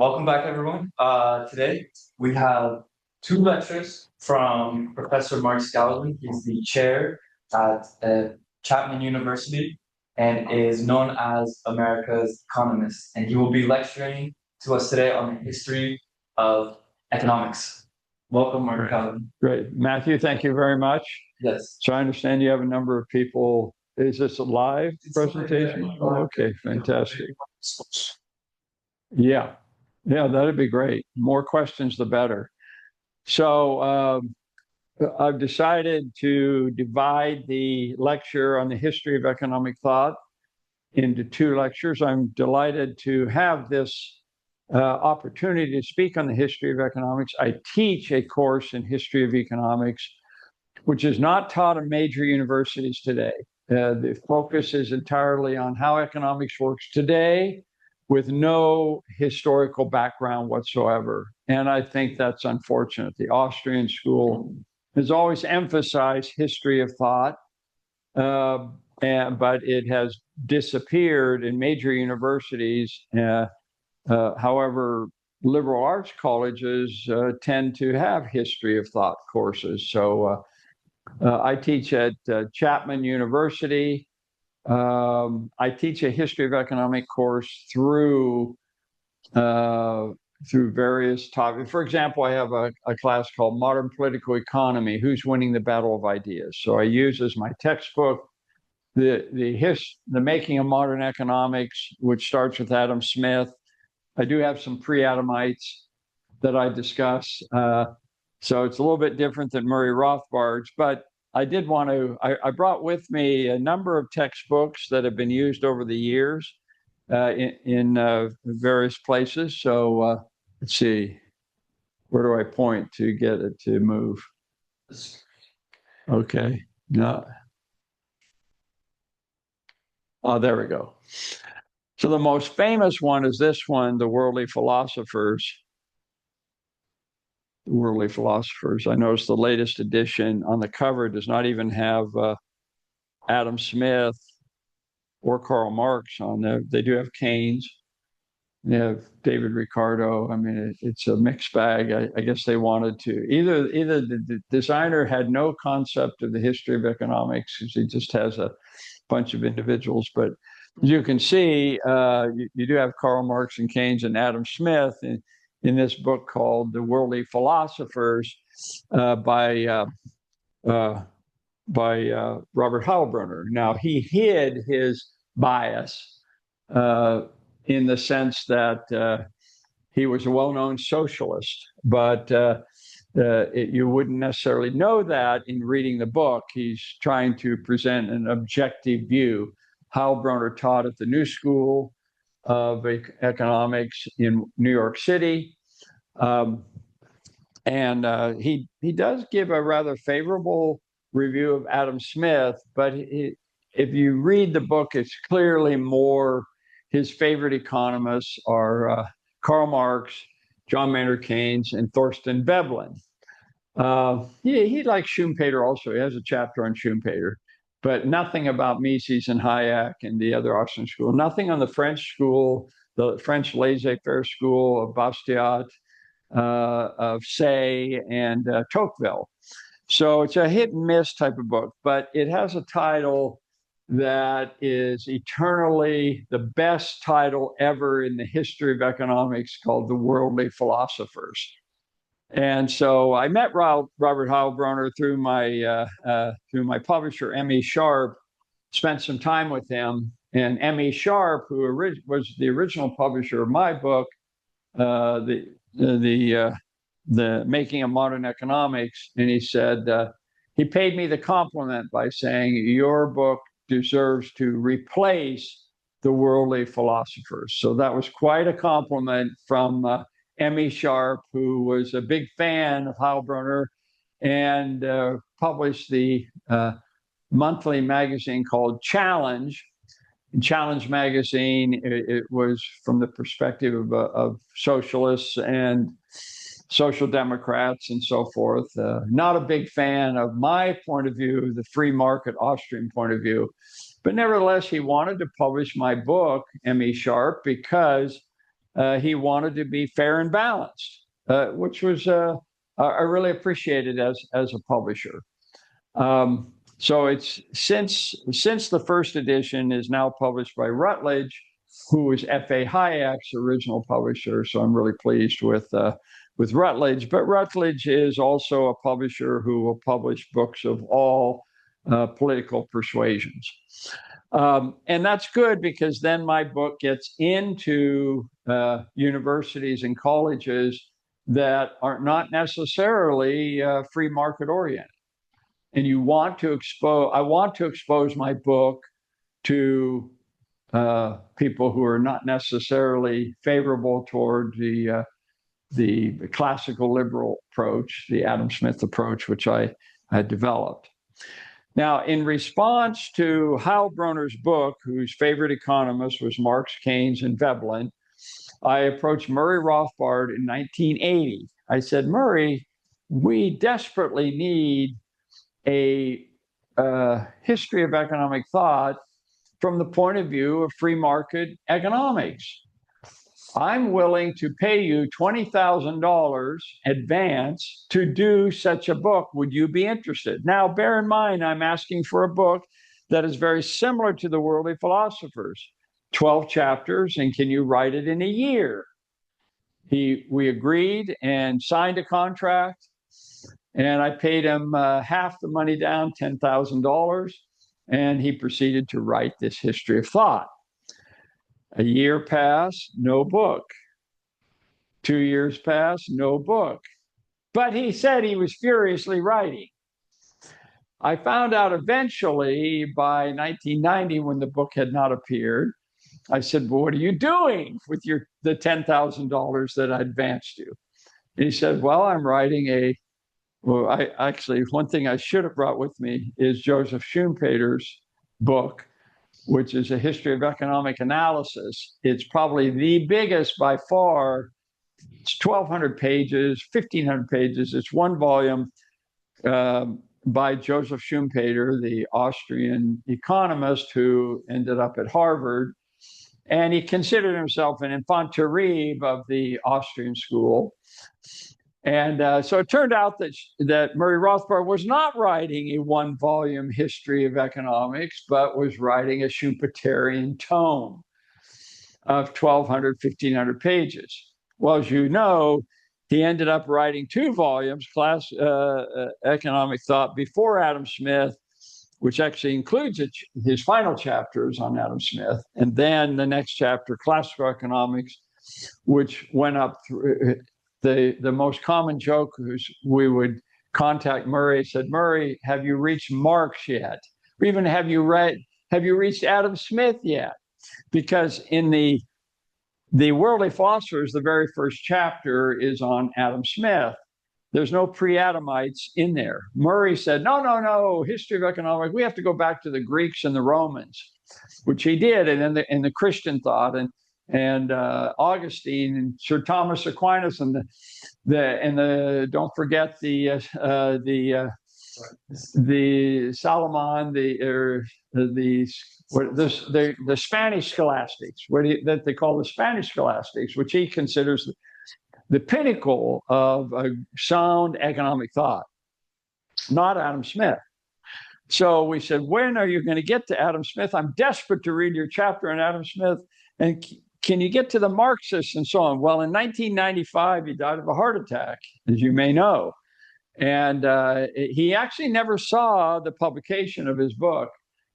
Welcome back, everyone. Today we have two lectures from Professor Mark Skousen. He's the chair at Chapman University and is known as America's economist. And he will be lecturing to us today on the history of economics. Welcome, Mark Skousen. Great. Matthew, thank you very much. Yes. So I understand you have a number of people. Is this a live presentation? Oh, okay, fantastic. Yeah, that'd be great. More questions, the better. So I've decided to divide the lecture on the history of economic thought into two lectures. I'm delighted to have this opportunity to speak on the history of economics. I teach a course in history of economics, which is not taught in major universities today. The focus is entirely on how economics works today with no historical background whatsoever. And I think that's unfortunate. The Austrian school has always emphasized history of thought, but it has disappeared in major universities. However, liberal arts colleges tend to have history of thought courses. So I teach at Chapman University. I teach a history of economic course through various topics. For example, I have a class called Modern Political Economy: Who's Winning the Battle of Ideas? So I use as my textbook the Making of Modern Economics, which starts with Adam Smith. I do have some pre-Adamites that I discuss. So it's a little bit different than Murray Rothbard's, but I did want to, I brought with me a number of textbooks that have been used over the years in various places. So let's see, where do I point to get it to move? Okay, no. Oh, there we go. So the most famous one is this one, The Worldly Philosophers. Worldly Philosophers. I noticed the latest edition on the cover does not even have Adam Smith or Karl Marx on there. They do have Keynes. They have David Ricardo. I mean, it's a mixed bag. I guess they wanted to. Either the designer had no concept of the history of economics, because he just has a bunch of individuals. But as you can see, you do have Karl Marx and Keynes and Adam Smith in this book called The Worldly Philosophers by Robert Heilbroner. Now, he hid his bias in the sense that he was a well-known socialist, but you wouldn't necessarily know that in reading the book. He's trying to present an objective view. Heilbroner taught at the New School of Economics in New York City. He does give a rather favorable review of Adam Smith, but if you read the book, it's clearly more his favorite economists are Karl Marx, John Maynard Keynes, and Thorstein Veblen. He likes Schumpeter also. He has a chapter on Schumpeter, but nothing about Mises and Hayek and the other Austrian school. Nothing on the French school, the French laissez-faire school of Bastiat, of Say, and Tocqueville. So it's a hit and miss type of book, but it has a title that is eternally the best title ever in the history of economics, called The Worldly Philosophers. And so I met Robert Heilbroner through my publisher, M.E. Sharp, spent some time with him. And M.E. Sharp, who was the original publisher of my book, the Making of Modern Economics, and he said, he paid me the compliment by saying, your book deserves to replace The Worldly Philosophers. So that was quite a compliment from M.E. Sharp, who was a big fan of Heilbroner and published the monthly magazine called Challenge. In Challenge magazine, it was from the perspective of socialists and social democrats and so forth. Not a big fan of my point of view, the free market Austrian point of view. But nevertheless, he wanted to publish my book, M.E. Sharp, because he wanted to be fair and balanced, which was I really appreciated as a publisher. So it's since the first edition is now published by Routledge, who was F.A. Hayek's original publisher. So I'm really pleased with Routledge. But Routledge is also a publisher who will publish books of all political persuasions. And that's good because then my book gets into universities and colleges that are not necessarily free market oriented. And I want to expose my book to people who are not necessarily favorable toward the classical liberal approach, the Adam Smith approach, which I had developed. Now, in response to Heilbronner's book, whose favorite economist was Marx, Keynes, and Veblen, I approached Murray Rothbard in 1980. I said, Murray, we desperately need a history of economic thought from the point of view of free market economics. I'm willing to pay you $20,000 advance to do such a book. Would you be interested? Now, bear in mind, I'm asking for a book that is very similar to the worldly philosophers, 12 chapters, and can you write it in a year? We agreed and signed a contract, and I paid him half the money down, $10,000, and he proceeded to write this history of thought. A year passed, no book. 2 years passed, no book. But he said he was furiously writing. I found out eventually by 1990, when the book had not appeared, I said, well, what are you doing with the $10,000 that I advanced you? And he said, well, I'm writing one thing I should have brought with me is Joseph Schumpeter's book, which is a history of economic analysis. It's probably the biggest by far. It's 1,200 pages, 1,500 pages. It's one volume by Joseph Schumpeter, the Austrian economist who ended up at Harvard. And he considered himself an enfant terrible of the Austrian school. And so it turned out that Murray Rothbard was not writing a one-volume history of economics, but was writing a Schumpeterian tome of 1,200, 1,500 pages. Well, as you know, he ended up writing 2 volumes, Economic Thought Before Adam Smith, which actually includes his final chapters on Adam Smith, and then the next chapter, Classical Economics, which went up through. The most common joke was we would contact Murray, said, Murray, have you reached Marx yet? Or even have you reached Adam Smith yet? Because in the Worldly Philosophers, the very first chapter is on Adam Smith. There's no pre-Adamites in there. Murray said, no, history of economics, we have to go back to the Greeks and the Romans, which he did, and then the Christian thought, and Augustine and Sir Thomas Aquinas and don't forget the Solomon, the Spanish scholastics, that they call the Spanish scholastics, which he considers the pinnacle of a sound economic thought, not Adam Smith. So we said, when are you going to get to Adam Smith? I'm desperate to read your chapter on Adam Smith. And can you get to the Marxists and so on? Well, in 1995, he died of a heart attack, as you may know. And he actually never saw the publication of his book.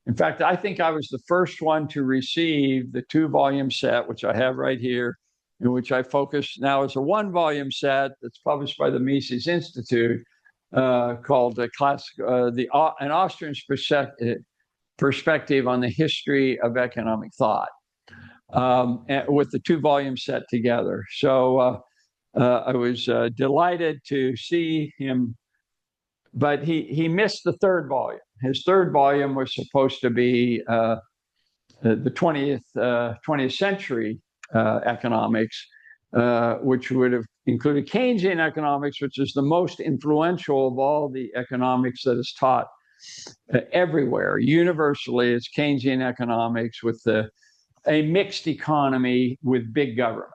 In fact, I think I was the first one to receive the 2-volume set, which I have right here, in which I focus now as a 1-volume set that's published by the Mises Institute, called an Austrian perspective on the history of economic thought, with the 2-volume set together. So I was delighted to see him, but he missed the 3rd volume. His 3rd volume was supposed to be the 20th century economics, which would have included Keynesian economics, which is the most influential of all the economics that is taught everywhere. Universally, it's Keynesian economics with a mixed economy with big government.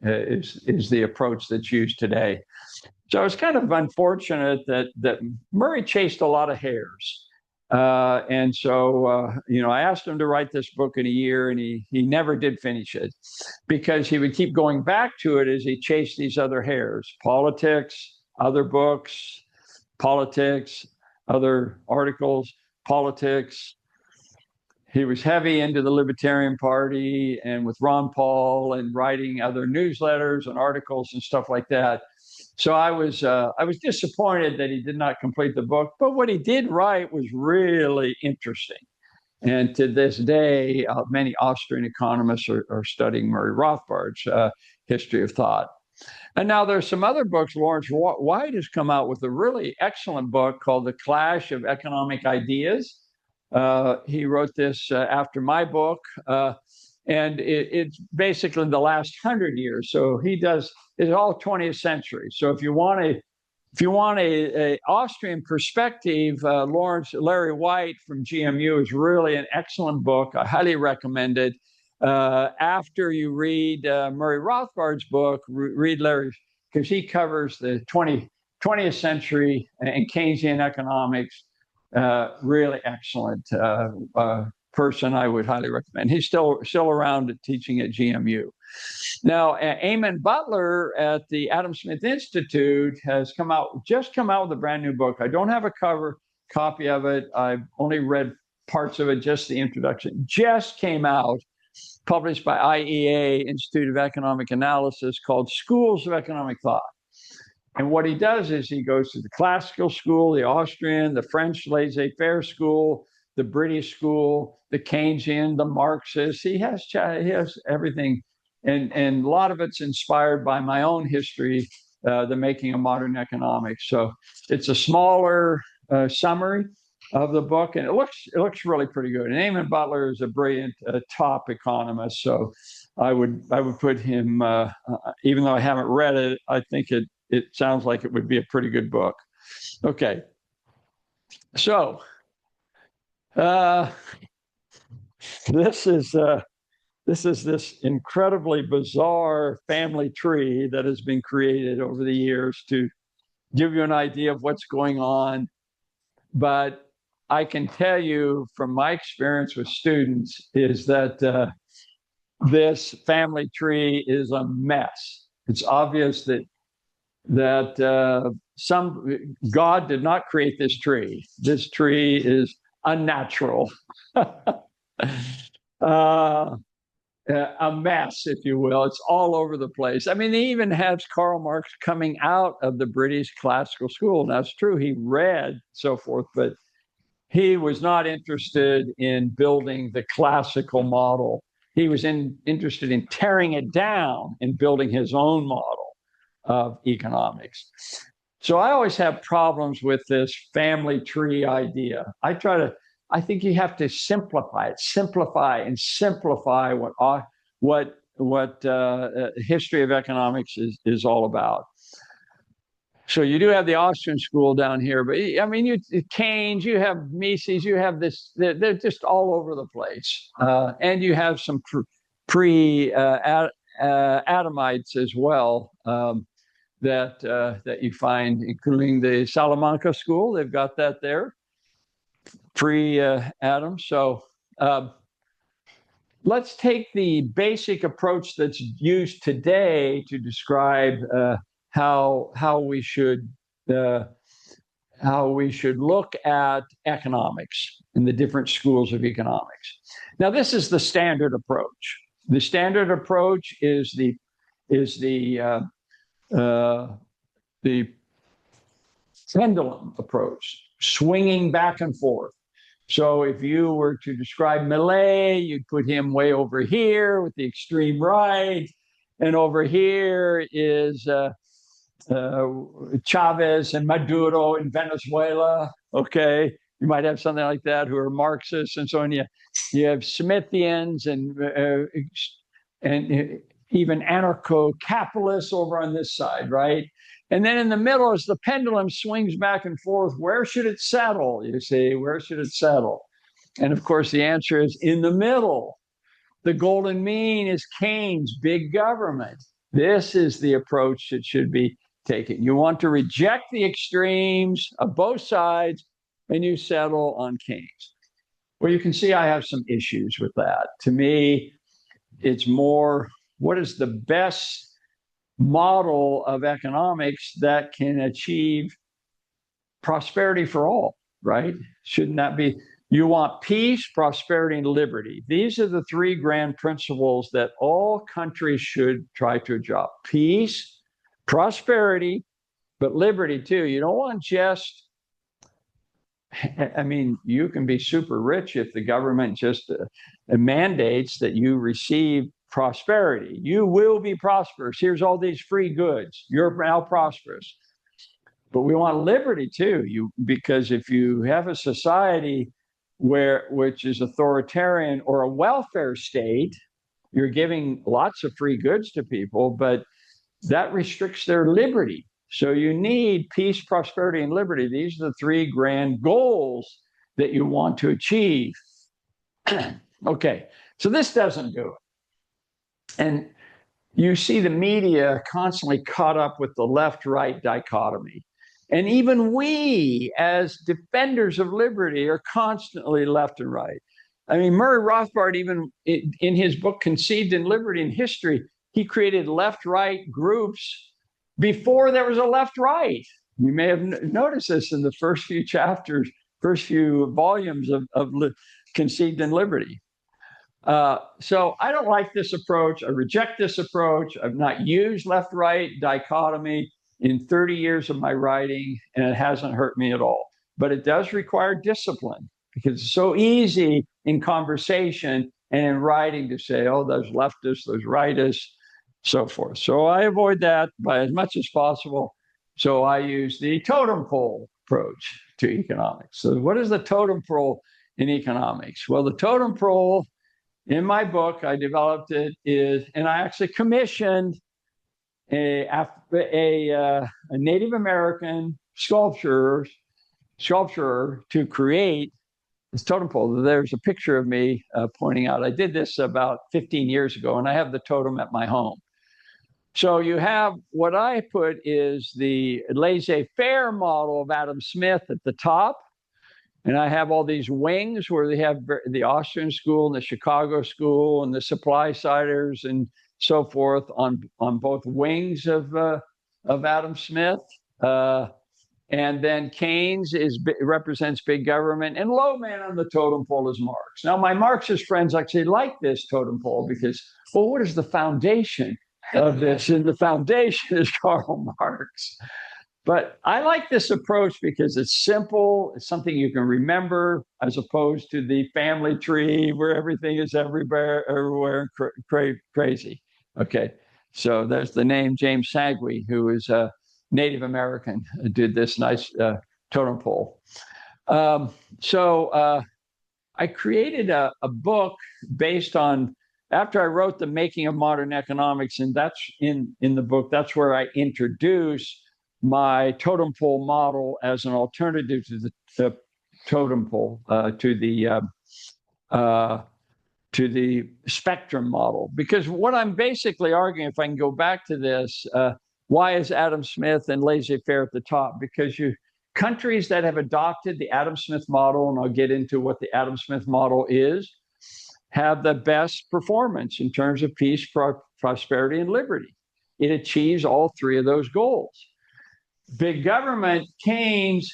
is the approach that's used today. So it's kind of unfortunate that Murray chased a lot of hares. And so, I asked him to write this book in a year, and he never did finish it because he would keep going back to it as he chased these other hares: politics, other books, politics, other articles, politics. He was heavy into the Libertarian Party and with Ron Paul and writing other newsletters and articles and stuff like that. So I was disappointed that he did not complete the book, but what he did write was really interesting. And to this day, many Austrian economists are studying Murray Rothbard's history of thought. And now there's some other books. Lawrence White has come out with a really excellent book called The Clash of Economic Ideas. He wrote this after my book, and it's basically the last 100 years. So it's all 20th century. So if you want a Austrian perspective, Larry White from GMU is really an excellent book. I highly recommend it. After you read Murray Rothbard's book, read Larry, because he covers the 20th century and Keynesian economics. Really excellent person. I would highly recommend. He's still around teaching at GMU. Now, Eamon Butler at the Adam Smith Institute has just come out with a brand new book. I don't have a copy of it. I've only read parts of it, just the introduction. Just came out, published by IEA, Institute of Economic Analysis, called Schools of Economic Thought. And what he does is he goes to the classical school, the Austrian, the French laissez-faire school, the British school, the Keynesian, the Marxist. He has everything. And a lot of it's inspired by my own history, the making of modern economics. So it's a smaller summary of the book, and it looks really pretty good. And Eamon Butler is a brilliant top economist. So I would put him, even though I haven't read it, I think it sounds like it would be a pretty good book. Okay. So this is this incredibly bizarre family tree that has been created over the years to give you an idea of what's going on. But I can tell you from my experience with students is that this family tree is a mess. It's obvious that God did not create this tree. This tree is unnatural. A mess, if you will. It's all over the place. I mean, he even has Karl Marx coming out of the British classical school. Now, it's true, he read so forth, but he was not interested in building the classical model. He was interested in tearing it down and building his own model of economics. So I always have problems with this family tree idea. I think you have to simplify what history of economics is all about. So you do have the Austrian school down here, but I mean, Keynes, you have Mises, you have this. They're just all over the place, and you have some Adamites as well that you find, including the Salamanca school. They've got that there. Pre-Adam. So let's take the basic approach that's used today to describe how we should look at economics in the different schools of economics. Now, this is the standard approach. The standard approach is the pendulum approach, swinging back and forth. So if you were to describe Millet, you'd put him way over here with the extreme right, and over here is Chavez and Maduro in Venezuela. Okay, you might have something like that, who are Marxists and so on. You have Smithians and even Anarcho-Capitalists over on this side, right? And then in the middle, as the pendulum swings back and forth, where should it settle? You see, where should it settle? And of course, the answer is in the middle. The golden mean is Keynes, big government. This is the approach that should be taken. You want to reject the extremes of both sides, and you settle on Keynes. Well, you can see I have some issues with that. To me, it's more, what is the best model of economics that can achieve prosperity for all, right? Shouldn't that be? You want peace, prosperity, and liberty. These are the three grand principles that all countries should try to adopt. Peace, prosperity, but liberty too. You don't want just, I mean, you can be super rich if the government just mandates that you receive prosperity. You will be prosperous. Here's all these free goods. You're now prosperous. But we want liberty too, because if you have a society which is authoritarian or a welfare state, you're giving lots of free goods to people, but that restricts their liberty. So you need peace, prosperity, and liberty. These are the three grand goals that you want to achieve. Okay, so this doesn't do it. And you see the media constantly caught up with the left-right dichotomy. And even we, as defenders of liberty, are constantly left and right. I mean, Murray Rothbard, even in his book, Conceived in Liberty and History, he created left-right groups before there was a left-right. You may have noticed this in the first few chapters, first few volumes of Conceived in Liberty. So I don't like this approach. I reject this approach. I've not used left-right dichotomy in 30 years of my writing, and it hasn't hurt me at all. But it does require discipline, because it's so easy in conversation and in writing to say, oh, those leftists, those rightists, so forth. So I avoid that by as much as possible. So I use the totem pole approach to economics. So what is the totem pole in economics? Well, the totem pole, in my book, I developed it, and I actually commissioned a Native American sculptor to create this totem pole. There's a picture of me pointing out. I did this about 15 years ago, and I have the totem at my home. So you have what I put is the laissez-faire model of Adam Smith at the top. And I have all these wings where they have the Austrian school and the Chicago school and the supply siders and so forth on both wings of Adam Smith. And then Keynes represents big government, and low man on the totem pole is Marx. Now, my Marxist friends actually like this totem pole because, well, what is the foundation of this? And the foundation is Karl Marx. But I like this approach because it's simple. It's something you can remember, as opposed to the family tree where everything is everywhere, crazy. Okay, so there's the name James Sagui, who is a Native American, did this nice totem pole. So I created a book based on, after I wrote The Making of Modern Economics, and that's in the book, that's where I introduce my totem pole model as an alternative to the totem pole, to the spectrum model. Because what I'm basically arguing, if I can go back to this, why is Adam Smith and laissez-faire at the top? Because countries that have adopted the Adam Smith model, and I'll get into what the Adam Smith model is, have the best performance in terms of peace, prosperity, and liberty. It achieves all three of those goals. Big government, Keynes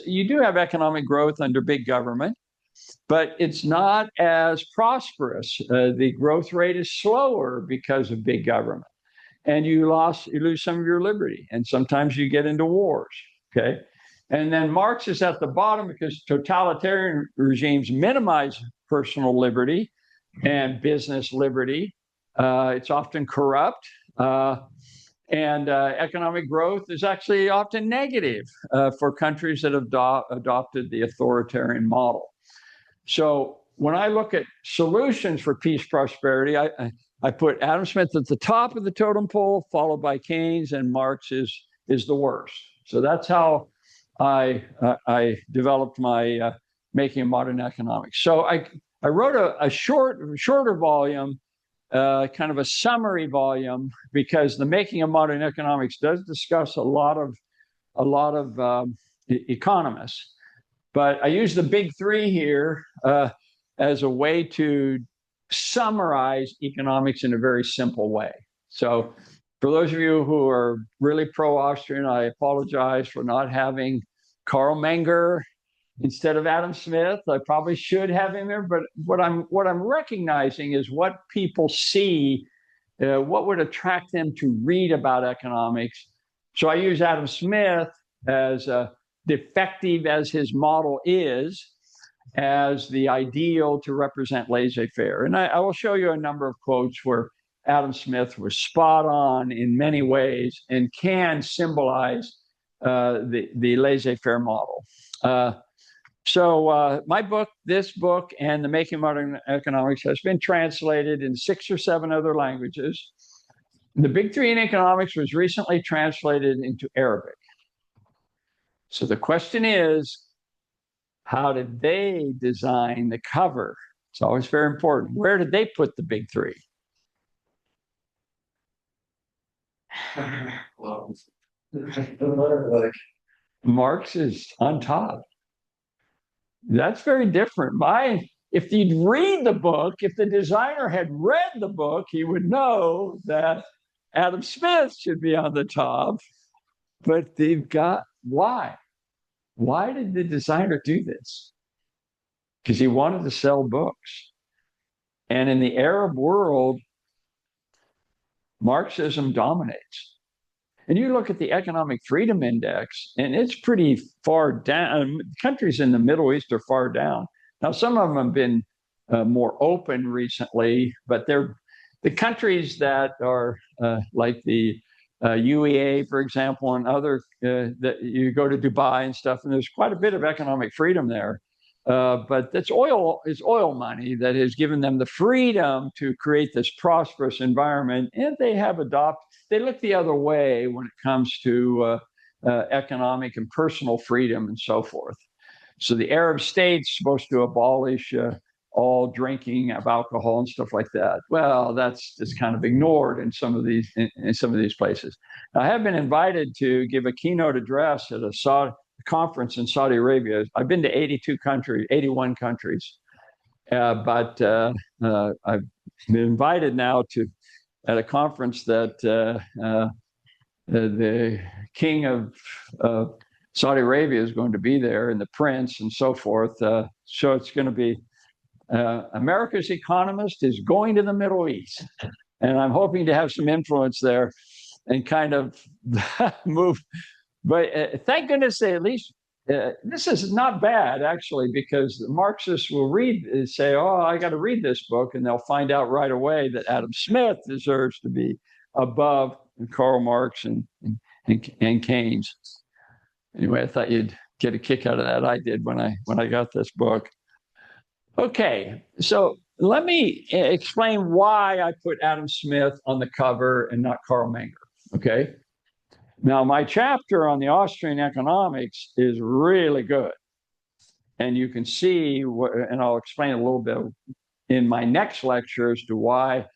you do have economic growth under big government, but it's not as prosperous. The growth rate is slower because of big government. And you lose some of your liberty, and sometimes you get into wars, okay? And then Marx is at the bottom because totalitarian regimes minimize personal liberty and business liberty. It's often corrupt. And economic growth is actually often negative for countries that have adopted the authoritarian model. So when I look at solutions for peace, prosperity, I put Adam Smith at the top of the totem pole, followed by Keynes, and Marx is the worst. So that's how I developed my Making of Modern Economics. So I wrote a shorter volume kind of a summary volume, because the Making of Modern Economics does discuss a lot of economists. But I use the big three here as a way to summarize economics in a very simple way. So for those of you who are really pro-Austrian, I apologize for not having Karl Menger instead of Adam Smith. I probably should have him there, but what I'm recognizing is what people see, what would attract them to read about economics. So I use Adam Smith as defective as his model is, as the ideal to represent laissez-faire. And I will show you a number of quotes where Adam Smith was spot on in many ways and can symbolize the laissez-faire model. So my book, this book, and The Making Modern Economics has been translated in 6 or 7 other languages. The Big Three in Economics was recently translated into Arabic. So the question is, how did they design the cover? It's always very important. Where did they put the Big Three? Well, Marx is on top. That's very different. If you'd read the book, if the designer had read the book, he would know that Adam Smith should be on the top. But they've got, why? Why did the designer do this? Because he wanted to sell books. And in the Arab world, Marxism dominates. And you look at the Economic Freedom Index, and it's pretty far down. Countries in the Middle East are far down. Now, some of them have been more open recently, but they're the countries that are like the UEA, for example, and other that you go to Dubai and stuff, and there's quite a bit of economic freedom there. But that's oil money that has given them the freedom to create this prosperous environment, and they look the other way when it comes to economic and personal freedom and so forth. So the Arab state's supposed to abolish all drinking of alcohol and stuff like that. Well, that's just kind of ignored in some of these places. Now, I have been invited to give a keynote address at a conference in Saudi Arabia. I've been to 81 countries, but I've been invited now at a conference that the king of Saudi Arabia is going to be there, and the prince and so forth. So it's going to be America's Economist is going to the Middle East, and I'm hoping to have some influence there and kind of move. But thank goodness they at least, this is not bad, actually, because the Marxists will say, oh, I got to read this book, and they'll find out right away that Adam Smith deserves to be above Karl Marx and Keynes. Anyway, I thought you'd get a kick out of that. I did when I got this book. Okay, so let me explain why I put Adam Smith on the cover and not Karl Menger, okay? Now, my chapter on the Austrian economics is really good. And you can see, and I'll explain a little bit in my next lecture as to why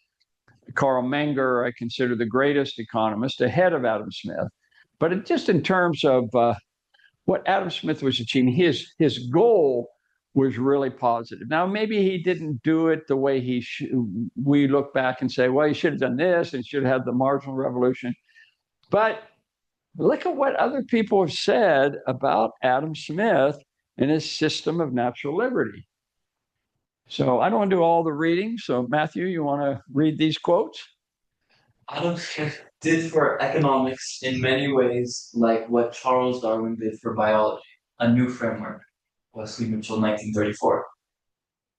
Karl Menger I consider the greatest economist ahead of Adam Smith. But just in terms of what Adam Smith was achieving, his goal was really positive. Now, maybe he didn't do it the way we look back and say, well, he should have done this and should have had the marginal revolution. But look at what other people have said about Adam Smith and his system of natural liberty. So I don't want to do all the reading. So Matthew, you want to read these quotes? Adam Smith did for economics in many ways like what Charles Darwin did for biology, a new framework. Wesley Mitchell, 1934.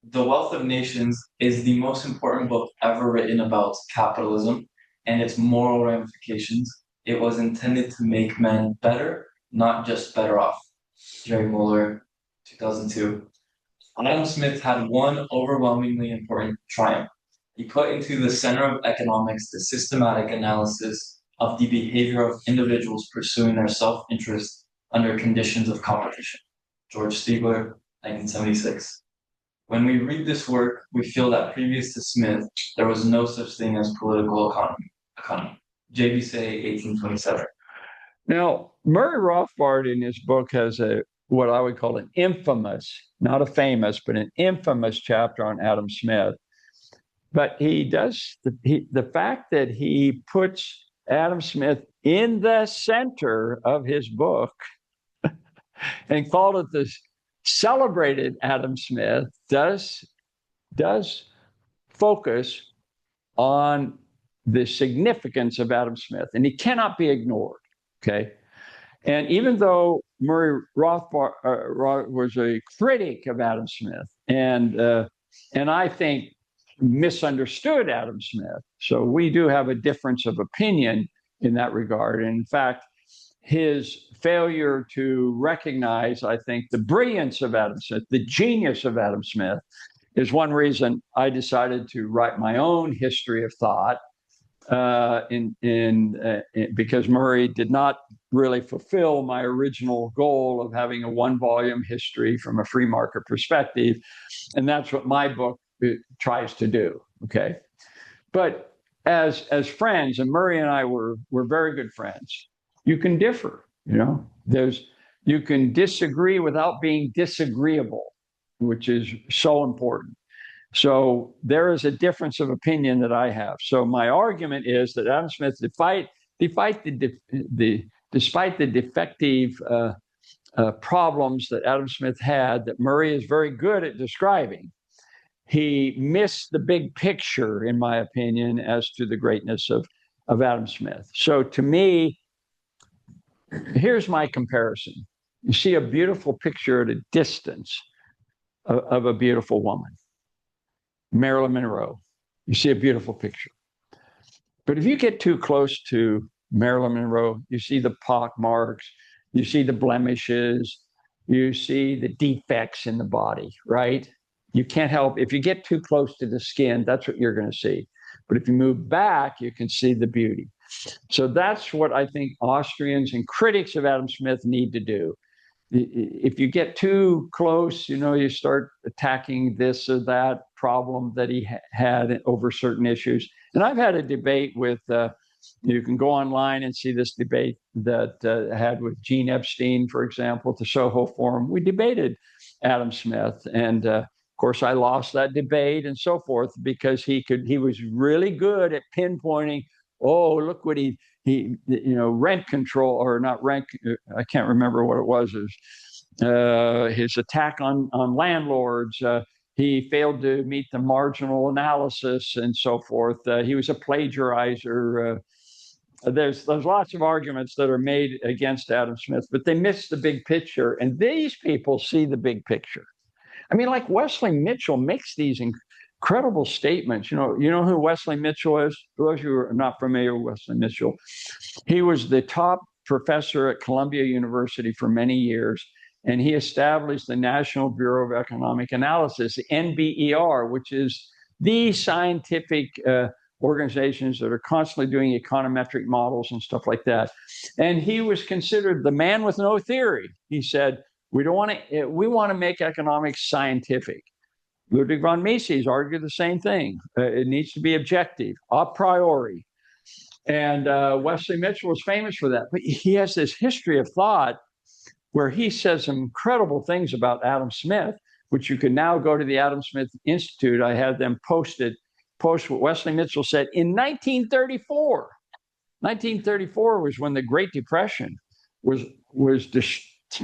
The Wealth of Nations is the most important book ever written about capitalism and its moral ramifications. It was intended to make men better, not just better off. Jerry Muller, 2002. Adam Smith had one overwhelmingly important triumph. He put into the center of economics the systematic analysis of the behavior of individuals pursuing their self-interest under conditions of competition. George Stigler, 1976. When we read this work, we feel that previous to Smith, there was no such thing as political economy. JB say 1827. Now, Murray Rothbard in his book has what I would call an infamous, not a famous, but an infamous chapter on Adam Smith. But he does the fact that he puts Adam Smith in the center of his book and called it the celebrated Adam Smith does focus on the significance of Adam Smith, and he cannot be ignored. Okay, and even though Murray Rothbard was a critic of Adam Smith, and I think misunderstood Adam Smith, so we do have a difference of opinion in that regard. And in fact, his failure to recognize, I think, the brilliance of Adam Smith, the genius of Adam Smith, is one reason I decided to write my own history of thought. Because Murray did not really fulfill my original goal of having a one-volume history from a free market perspective, and that's what my book tries to do. Okay, but as friends, and Murray and I were very good friends. You can differ, you can disagree without being disagreeable, which is so important. So there is a difference of opinion that I have. So my argument is that Adam Smith, despite the defective problems that Adam Smith had, that Murray is very good at describing, he missed the big picture, in my opinion, as to the greatness of Adam Smith. So to me, here's my comparison. You see a beautiful picture at a distance of a beautiful woman. Marilyn Monroe. You see a beautiful picture. But if you get too close to Marilyn Monroe, you see the pock marks, you see the blemishes, you see the defects in the body, right? You can't help, if you get too close to the skin, that's what you're going to see. But if you move back, you can see the beauty. So that's what I think Austrians and critics of Adam Smith need to do. If you get too close, you start attacking this or that problem that he had over certain issues. And I've had a debate with, you can go online and see this debate that I had with Gene Epstein, for example, at the Soho Forum. We debated Adam Smith. And of course, I lost that debate and so forth because he was really good at pinpointing, oh, look what he rent control, or not rent, I can't remember what it was, his attack on landlords. He failed to meet the marginal analysis and so forth. He was a plagiarizer. There's lots of arguments that are made against Adam Smith, but they miss the big picture. And these people see the big picture. I mean, like Wesley Mitchell makes these incredible statements. You know who Wesley Mitchell is? For those of you who are not familiar with Wesley Mitchell, he was the top professor at Columbia University for many years, and he established the National Bureau of Economic Analysis, the NBER, which is the scientific organizations that are constantly doing econometric models and stuff like that. And he was considered the man with no theory. He said, we want to make economics scientific. Ludwig von Mises argued the same thing. It needs to be objective, a priori. And Wesley Mitchell was famous for that. But he has this history of thought where he says some incredible things about Adam Smith, which you can now go to the Adam Smith Institute. I had them post what Wesley Mitchell said in 1934. 1934 was when the Great Depression was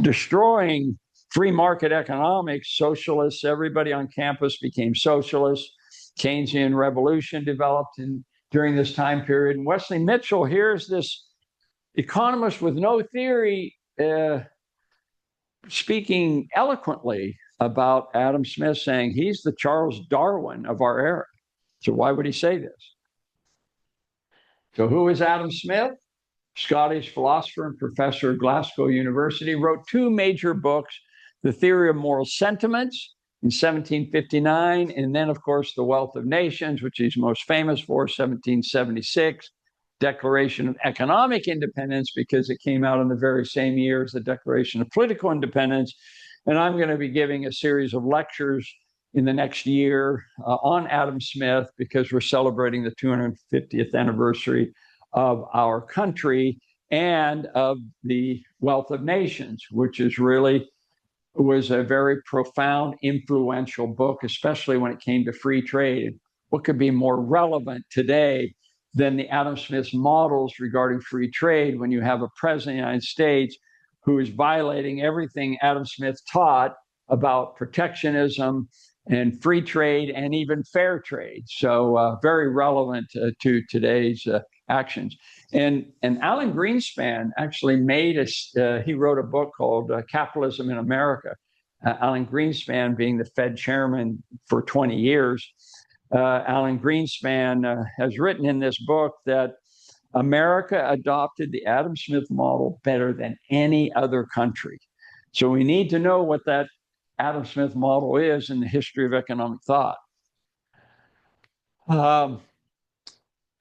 destroying free market economics. Socialists, everybody on campus became socialists. Keynesian revolution developed during this time period. And Wesley Mitchell, here's this economist with no theory speaking eloquently about Adam Smith, saying he's the Charles Darwin of our era. So why would he say this? So who is Adam Smith? Scottish philosopher and professor at Glasgow University, wrote two major books, The Theory of Moral Sentiments in 1759, and then, of course, The Wealth of Nations, which he's most famous for, 1776, Declaration of Economic Independence, because it came out in the very same year as the Declaration of Political Independence. And I'm going to be giving a series of lectures in the next year on Adam Smith because we're celebrating the 250th anniversary of our country and of the Wealth of Nations, which is really was a very profound, influential book, especially when it came to free trade. What could be more relevant today than the Adam Smith models regarding free trade when you have a president of the United States who is violating everything Adam Smith taught about protectionism and free trade and even fair trade. So very relevant to today's actions. And Alan Greenspan actually he wrote a book called Capitalism in America. Alan Greenspan being the Fed chairman for 20 years. Alan Greenspan has written in this book that America adopted the Adam Smith model better than any other country. So we need to know what that Adam Smith model is in the history of economic thought.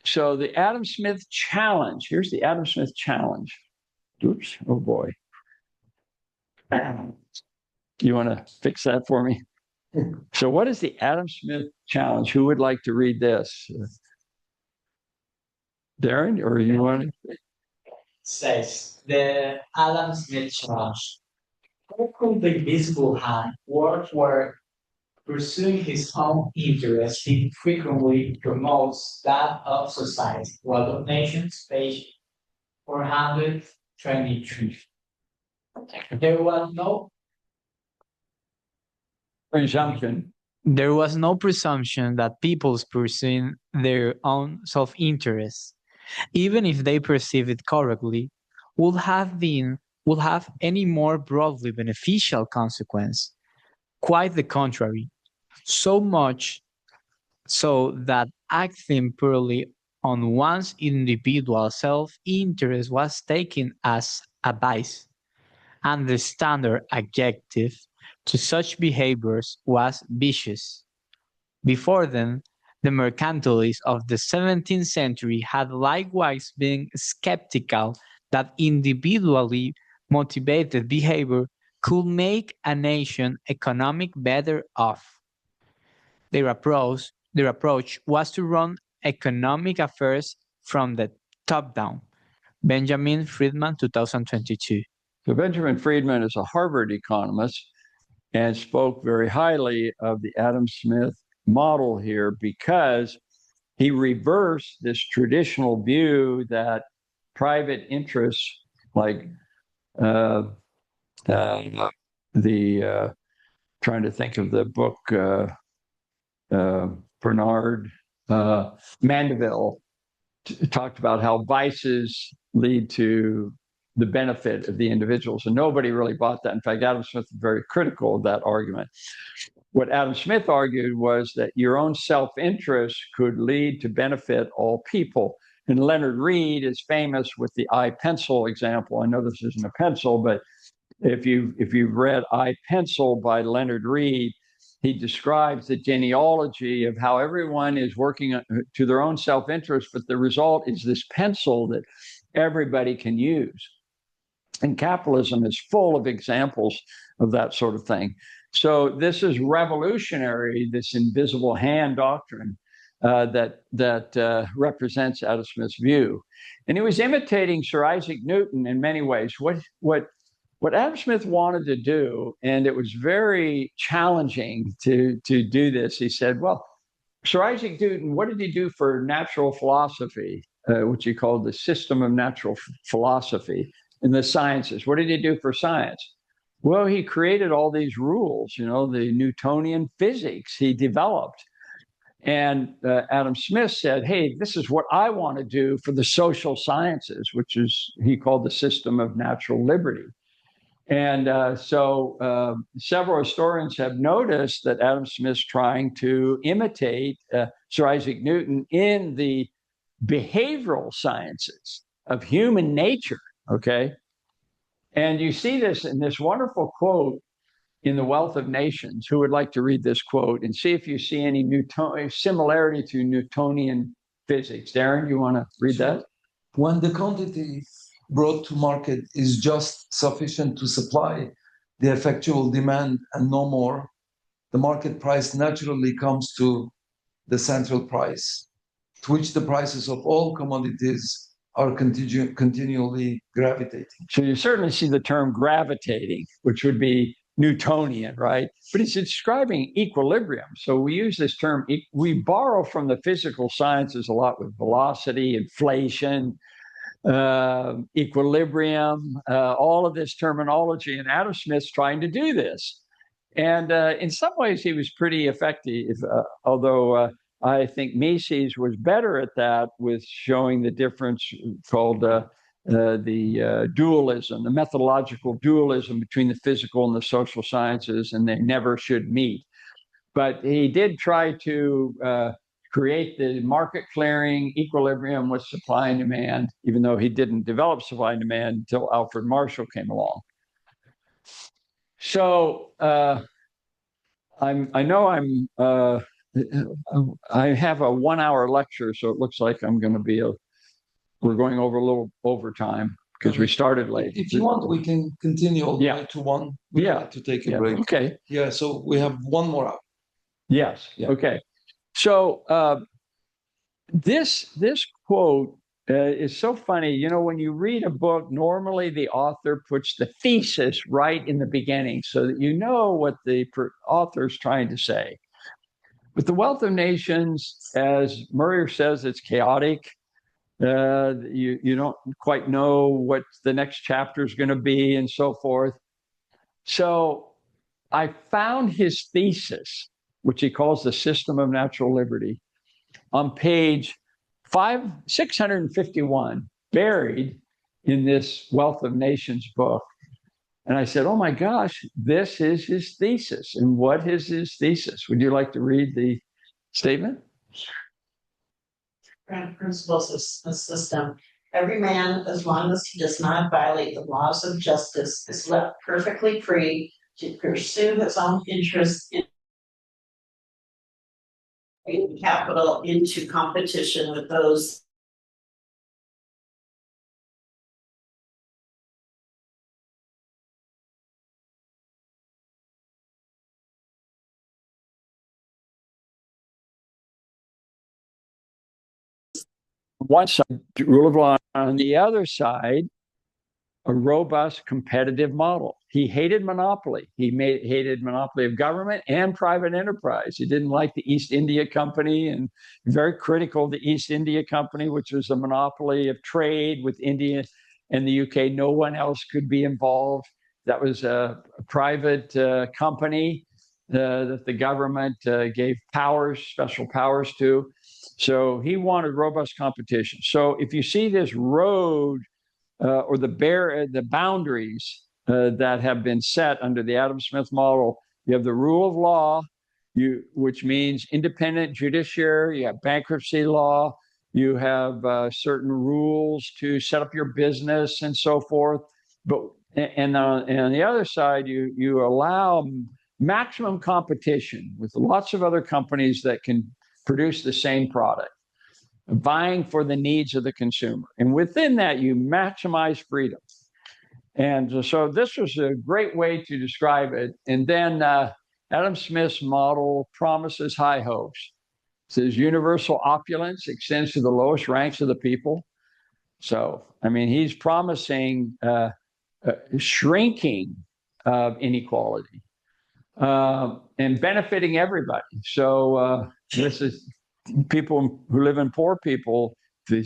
So the Adam Smith challenge, here's the Adam Smith challenge. Oops, oh boy. You want to fix that for me? So what is the Adam Smith challenge? Who would like to read this? Darren, or you want to? Says the Adam Smith challenge. How could the invisible hand work where pursuing his own interest he frequently promotes that of society? Wealth of Nations, page 423. There was no Presumption. There was no presumption that peoples pursuing their own self-interest, even if they perceive it correctly, would have any more broadly beneficial consequence. Quite the contrary, so much so that acting purely on one's individual self-interest was taken as a vice, and the standard adjective to such behaviors was vicious. Before then, the mercantilists of the 17th century had likewise been skeptical that individually motivated behavior could make a nation economic better off. Their approach was to run economic affairs from the top down. Benjamin Friedman, 2022. So Benjamin Friedman is a Harvard economist and spoke very highly of the Adam Smith model here because he reversed this traditional view that private interests like trying to think of the book Bernard Mandeville talked about how vices lead to the benefit of the individuals, and nobody really bought that. In fact, Adam Smith was very critical of that argument. What Adam Smith argued was that your own self-interest could lead to benefit all people. And Leonard Read is famous with the I pencil example. I know this isn't a pencil, but if you've read I Pencil by Leonard Read, he describes the genealogy of how everyone is working to their own self-interest, but the result is this pencil that everybody can use. And capitalism is full of examples of that sort of thing. So this is revolutionary, this invisible hand doctrine that represents Adam Smith's view. And he was imitating Sir Isaac Newton in many ways. What Adam Smith wanted to do, and it was very challenging to do this, he said, well, Sir Isaac Newton, what did he do for natural philosophy, which he called the system of natural philosophy in the sciences? What did he do for science? Well, he created all these rules, the Newtonian physics he developed. And Adam Smith said, hey, this is what I want to do for the social sciences, which is he called the system of natural liberty. And so several historians have noticed that Adam Smith's trying to imitate Sir Isaac Newton in the behavioral sciences of human nature, okay? And you see this in this wonderful quote in The Wealth of Nations. Who would like to read this quote and see if you see any similarity to Newtonian physics? Darren, you want to read that? When the quantity brought to market is just sufficient to supply the effectual demand and no more, the market price naturally comes to the central price, to which the prices of all commodities are continually gravitating. So you certainly see the term gravitating, which would be Newtonian, right? But it's describing equilibrium. So we use this term, we borrow from the physical sciences a lot with velocity, inflation, equilibrium, all of this terminology. And Adam Smith's trying to do this. And in some ways, he was pretty effective, although I think Mises was better at that with showing the difference called the dualism, the methodological dualism between the physical and the social sciences, and they never should meet. But he did try to create the market clearing equilibrium with supply and demand, even though he didn't develop supply and demand until Alfred Marshall came along. So I know I have a 1 hour lecture, so it looks like I'm going to be we're going over a little overtime because we started late. If you want, we can continue all the Yeah. way to one. Yeah. To take a break. Okay. Yeah, so we have 1 more hour. Yes. Yeah. Okay. So this quote is so funny. You know, when you read a book, normally the author puts the thesis right in the beginning so that you know what the author is trying to say. But The Wealth of Nations, as Murray says, it's chaotic. You don't quite know what the next chapter is going to be and so forth. So I found his thesis, which he calls the System of Natural Liberty, on page 651, buried in this Wealth of Nations book. And I said, oh my gosh, this is his thesis. And what is his thesis? Would you like to read the statement? Ground principles of the system. Every man, as long as he does not violate the laws of justice, is left perfectly free to pursue his own interests in capital into competition with those One side, rule of law. On the other side, a robust competitive model. He hated monopoly. He hated monopoly of government and private enterprise. He didn't like the East India Company, and very critical of the East India Company, which was a monopoly of trade with India and the UK. No one else could be involved. That was a private company that the government gave powers, special powers to. So he wanted robust competition. So if you see this road or the boundaries that have been set under the Adam Smith model, you have the rule of law, which means independent judiciary, you have bankruptcy law, you have certain rules to set up your business and so forth. And on the other side, you allow maximum competition with lots of other companies that can produce the same product, vying for the needs of the consumer. And within that, you maximize freedom. And so this was a great way to describe it. And then Adam Smith's model promises high hopes. It says universal opulence extends to the lowest ranks of the people. So, I mean, he's promising shrinking of inequality and benefiting everybody. So this is people who live in poor people, they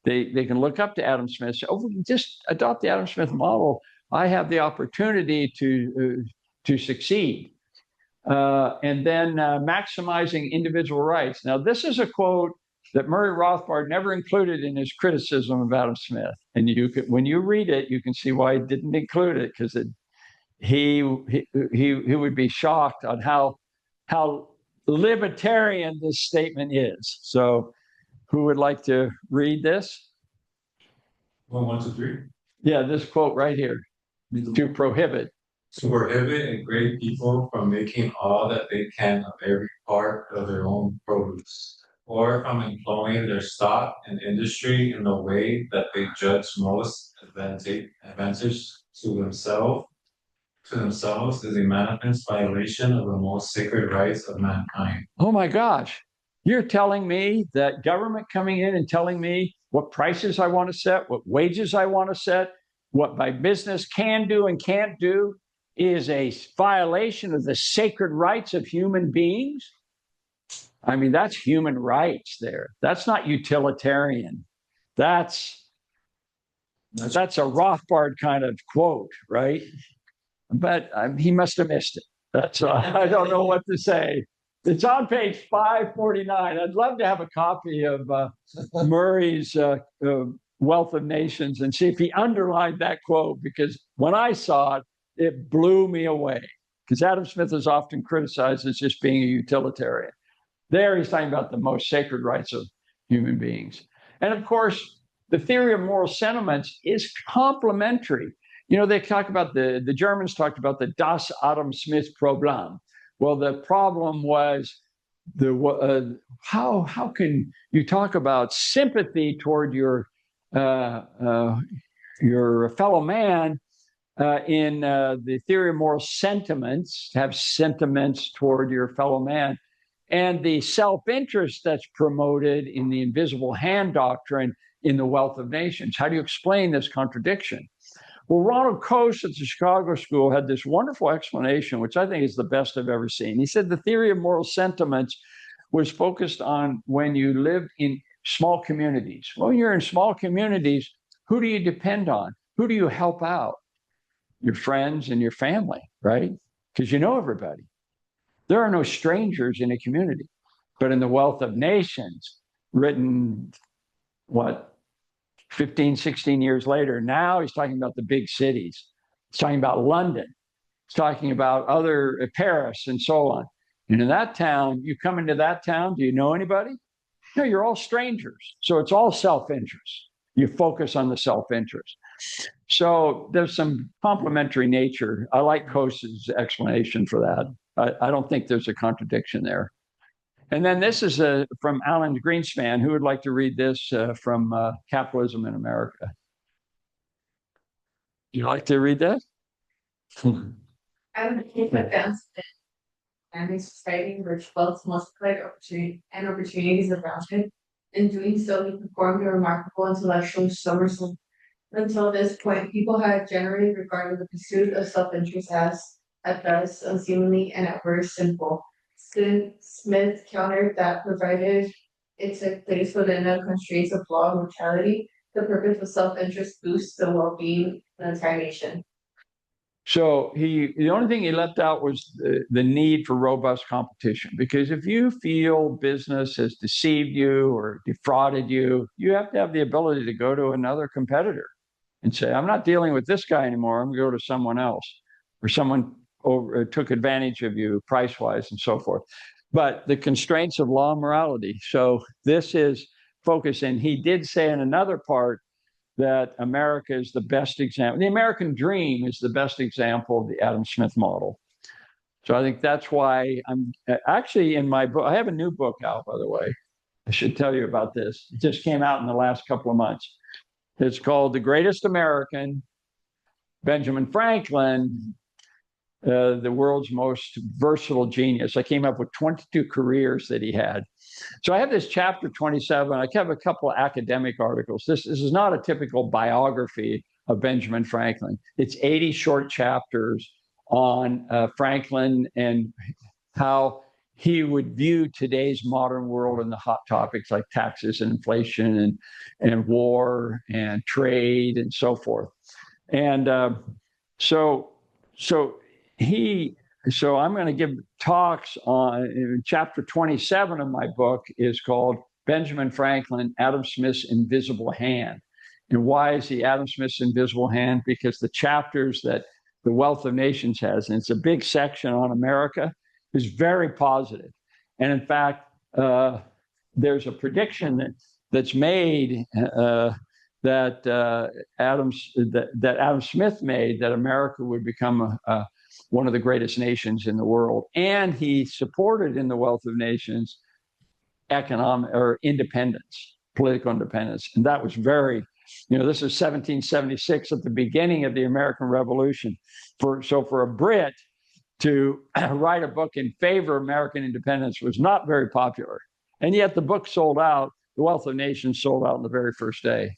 can look up to Adam Smith and say, oh, just adopt the Adam Smith model. I have the opportunity to succeed. And then maximizing individual rights. Now, this is a quote that Murray Rothbard never included in his criticism of Adam Smith. And when you read it, you can see why he didn't include it, because he would be shocked on how libertarian this statement is. So who would like to read this? 1, 2, 3. Yeah, this quote right here. To prohibit A great people from making all that they can of every part of their own produce, or from employing their stock and industry in the way that they judge most advantage to themselves, to themselves is a manifest violation of the most sacred rights of mankind. Oh my gosh. You're telling me that government coming in and telling me what prices I want to set, what wages I want to set, what my business can do and can't do is a violation of the sacred rights of human beings? I mean, that's human rights there. That's not utilitarian. That's a Rothbard kind of quote, right? But he must have missed it. That's I don't know what to say. It's on page 549. I'd love to have a copy of Murray's Wealth of Nations and see if he underlined that quote, because when I saw it, it blew me away. Because Adam Smith is often criticized as just being a utilitarian. There he's talking about the most sacred rights of human beings. And of course, the theory of moral sentiments is complementary. You know, they talk about the Germans talked about the Das Adam Smith Problem. Well, the problem was how can you talk about sympathy toward your fellow man in the theory of moral sentiments, have sentiments toward your fellow man, and the self-interest that's promoted in the invisible hand doctrine in the Wealth of Nations? How do you explain this contradiction? Well, Ronald Coase at the Chicago School had this wonderful explanation, which I think is the best I've ever seen. He said the theory of moral sentiments was focused on when you lived in small communities. Well, when you're in small communities, who do you depend on? Who do you help out? Your friends and your family, right? Because you know everybody. There are no strangers in a community. But in the Wealth of Nations, written, 15, 16 years later, now he's talking about the big cities. He's talking about London. He's talking about Paris and so on. And in that town, you come into that town, do you know anybody? No, you're all strangers. So it's all self-interest. You focus on the self-interest. So there's some complementary nature. I like Coase's explanation for that. I don't think there's a contradiction there. And then this is from Alan Greenspan. Who would like to read this from Capitalism in America? You like to read that? I would keep advancement and a society in which wealth multiplied opportunities around it. In doing so, he performed a remarkable intellectual somersault. Until this point, people had generally regarded the pursuit of self-interest as, at best, unseemly and at worst, sinful. Smith countered that provided it took place within the constraints of law and morality, the purpose of self-interest boosts the well-being of the entire nation. So the only thing he left out was the need for robust competition, because if you feel business has deceived you or defrauded you, you have to have the ability to go to another competitor and say, I'm not dealing with this guy anymore. I'm going to go to someone else, or someone took advantage of you price-wise and so forth. But the constraints of law and morality. So this is focus. And he did say in another part that America is the best example. The American dream is the best example of the Adam Smith model. So I think that's why I'm actually in my book. I have a new book out, by the way. I should tell you about this. It just came out in the last couple of months. It's called The Greatest American, Benjamin Franklin, the world's most versatile genius. I came up with 22 careers that he had. So I have this chapter 27. I have a couple of academic articles. This is not a typical biography of Benjamin Franklin. It's 80 short chapters on Franklin and how he would view today's modern world and the hot topics like taxes and inflation and war and trade and so forth. And so I'm going to give talks on chapter 27 of my book is called Benjamin Franklin, Adam Smith's Invisible Hand. And why is he Adam Smith's invisible hand? Because the chapters that the Wealth of Nations has, and it's a big section on America, is very positive. And in fact, there's a prediction that's made that Adam Smith made, that America would become one of the greatest nations in the world. And he supported in the Wealth of Nations economic or independence, political independence. And that was very This is 1776 at the beginning of the American Revolution. So for a Brit to write a book in favor of American independence was not very popular. And yet the book sold out. The Wealth of Nations sold out on the very first day.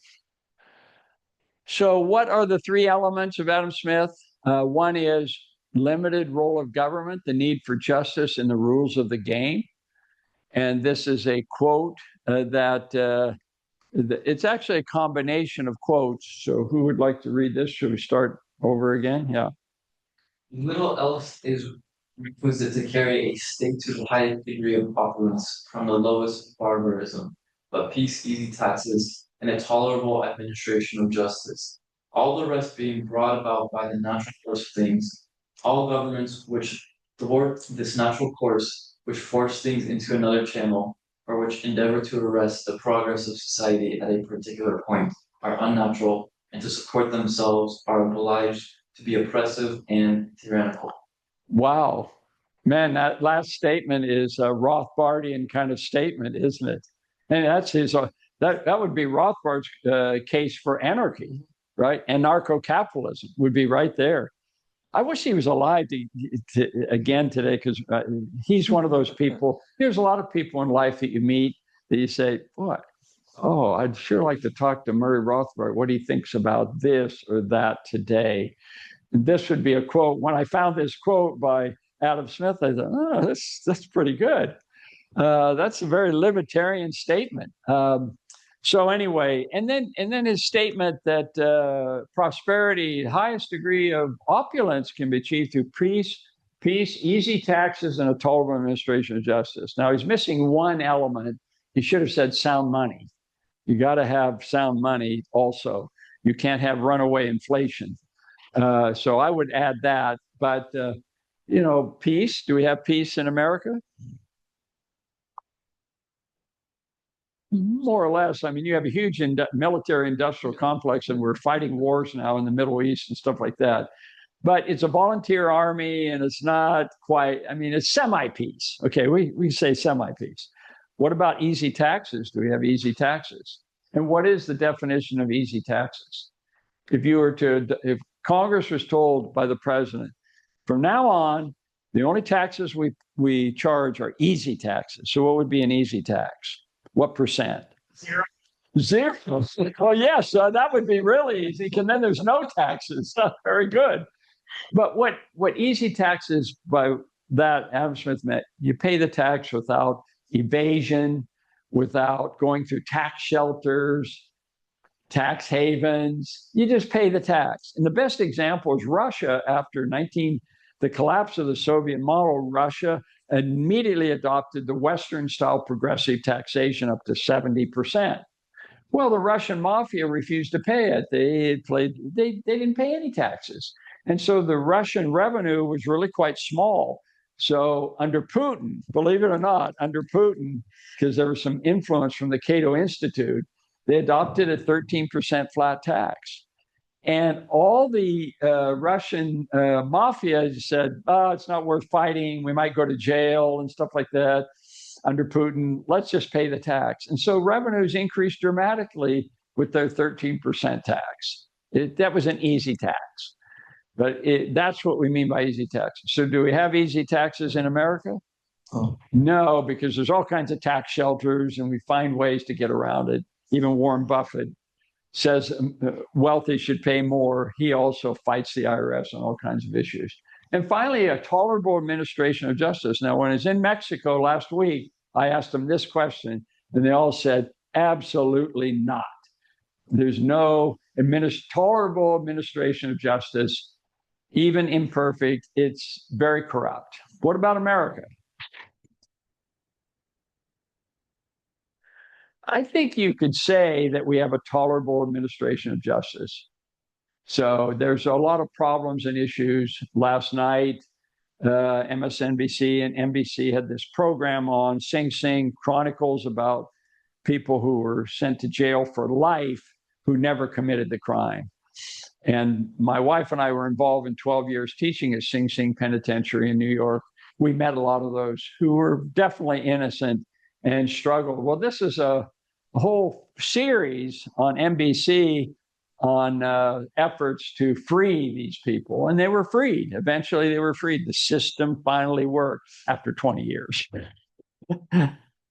So what are the three elements of Adam Smith? One is limited role of government, the need for justice and the rules of the game. And this is a quote that it's actually a combination of quotes. So who would like to read this? Should we start over again? Yeah. Little else is requisite to carry a state to the highest degree of opulence from the lowest barbarism, but peace, easy taxes, and a tolerable administration of justice. All the rest being brought about by the natural course of things, all governments which thwart this natural course, which force things into another channel, or which endeavor to arrest the progress of society at a particular point, are unnatural, and to support themselves are obliged to be oppressive and tyrannical. Wow. Man, that last statement is a Rothbardian kind of statement, isn't it? And that's his, that would be Rothbard's case for anarchy, right? Anarcho-Capitalism would be right there. I wish he was alive again today, because he's one of those people. There's a lot of people in life that you meet that you say, what? Oh, I'd sure like to talk to Murray Rothbard, what he thinks about this or that today. This would be a quote. When I found this quote by Adam Smith, I thought, oh, that's pretty good. That's a very libertarian statement. So anyway, and then his statement that prosperity, highest degree of opulence can be achieved through peace, easy taxes, and a tolerable administration of justice. Now he's missing one element. He should have said sound money. You got to have sound money also. You can't have runaway inflation. So I would add that. But, peace. Do we have peace in America? More or less. I mean, you have a huge military industrial complex, and we're fighting wars now in the Middle East and stuff like that. But it's a volunteer army, and it's not quite, it's semi-peace. Okay, we say semi-peace. What about easy taxes? Do we have easy taxes? And what is the definition of easy taxes? If Congress was told by the president, from now on, the only taxes we charge are easy taxes. So what would be an easy tax? What percent? Zero. Well, yes, that would be really easy, because then there's no taxes. Very good. But what easy taxes by that Adam Smith meant, you pay the tax without evasion, without going through tax shelters, tax havens. You just pay the tax. And the best example is Russia. After the collapse of the Soviet model, Russia immediately adopted the Western-style progressive taxation up to 70%. Well, the Russian mafia refused to pay it. They didn't pay any taxes. And so the Russian revenue was really quite small. So under Putin, believe it or not, because there was some influence from the Cato Institute, they adopted a 13% flat tax. And all the Russian mafia said, oh, it's not worth fighting. We might go to jail and stuff like that. Under Putin, let's just pay the tax. And so revenues increased dramatically with their 13% tax. That was an easy tax. But that's what we mean by easy taxes. So do we have easy taxes in America? Oh. No, because there's all kinds of tax shelters, and we find ways to get around it. Even Warren Buffett says wealthy should pay more. He also fights the IRS on all kinds of issues. And finally, a tolerable administration of justice. Now, when I was in Mexico last week, I asked them this question, and they all said, absolutely not. There's no tolerable administration of justice, even imperfect. It's very corrupt. What about America? I think you could say that we have a tolerable administration of justice. So there's a lot of problems and issues. Last night, MSNBC and NBC had this program on Sing Sing Chronicles about people who were sent to jail for life who never committed the crime. And my wife and I were involved in 12 years teaching at Sing Sing Penitentiary in New York. We met a lot of those who were definitely innocent and struggled. Well, this is a whole series on NBC on efforts to free these people, and they were freed. Eventually, they were freed. The system finally worked after 20 years.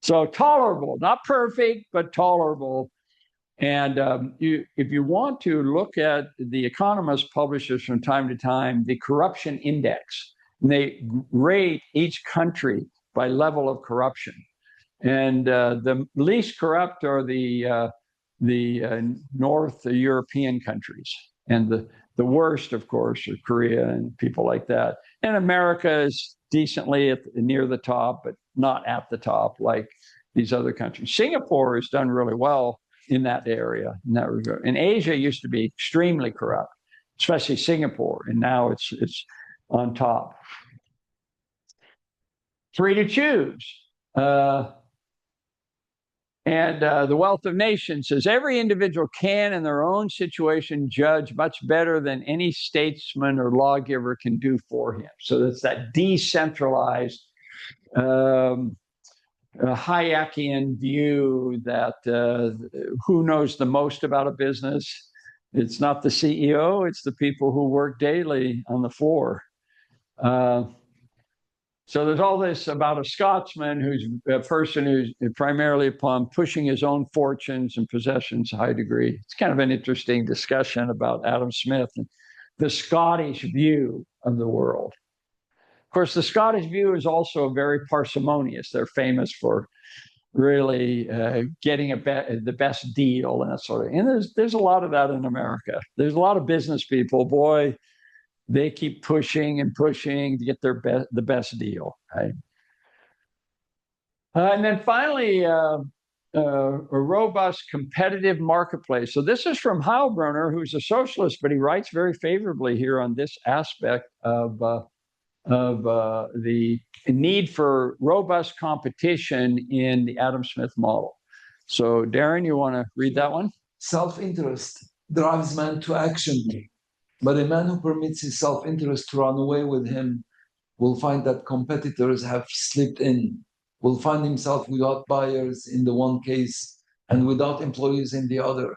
So tolerable, not perfect, but tolerable. And if you want to look at The Economist publishes from time to time the corruption index, and they rate each country by level of corruption. And the least corrupt are the North European countries. And the worst, of course, are Korea and people like that. And America is decently near the top, but not at the top like these other countries. Singapore has done really well in that area, in that regard. And Asia used to be extremely corrupt, especially Singapore, and now it's on top. Free to choose. The Wealth of Nations says every individual can, in their own situation, judge much better than any statesman or lawgiver can do for him. So that's that decentralized, Hayekian view that who knows the most about a business? It's not the CEO, it's the people who work daily on the floor. So there's all this about a Scotsman who's a person who's primarily upon pushing his own fortunes and possessions to a high degree. It's kind of an interesting discussion about Adam Smith and the Scottish view of the world. Of course, the Scottish view is also very parsimonious. They're famous for really getting the best deal and that sort of. And there's a lot of that in America. There's a lot of business people, boy, they keep pushing and pushing to get the best deal, right? And then finally, a robust competitive marketplace. So this is from Heilbronner, who's a socialist, but he writes very favorably here on this aspect of the need for robust competition in the Adam Smith model. So Darren, you want to read that one? Self-interest drives man to action. But a man who permits his self-interest to run away with him will find that competitors have slipped in, will find himself without buyers in the one case and without employees in the other.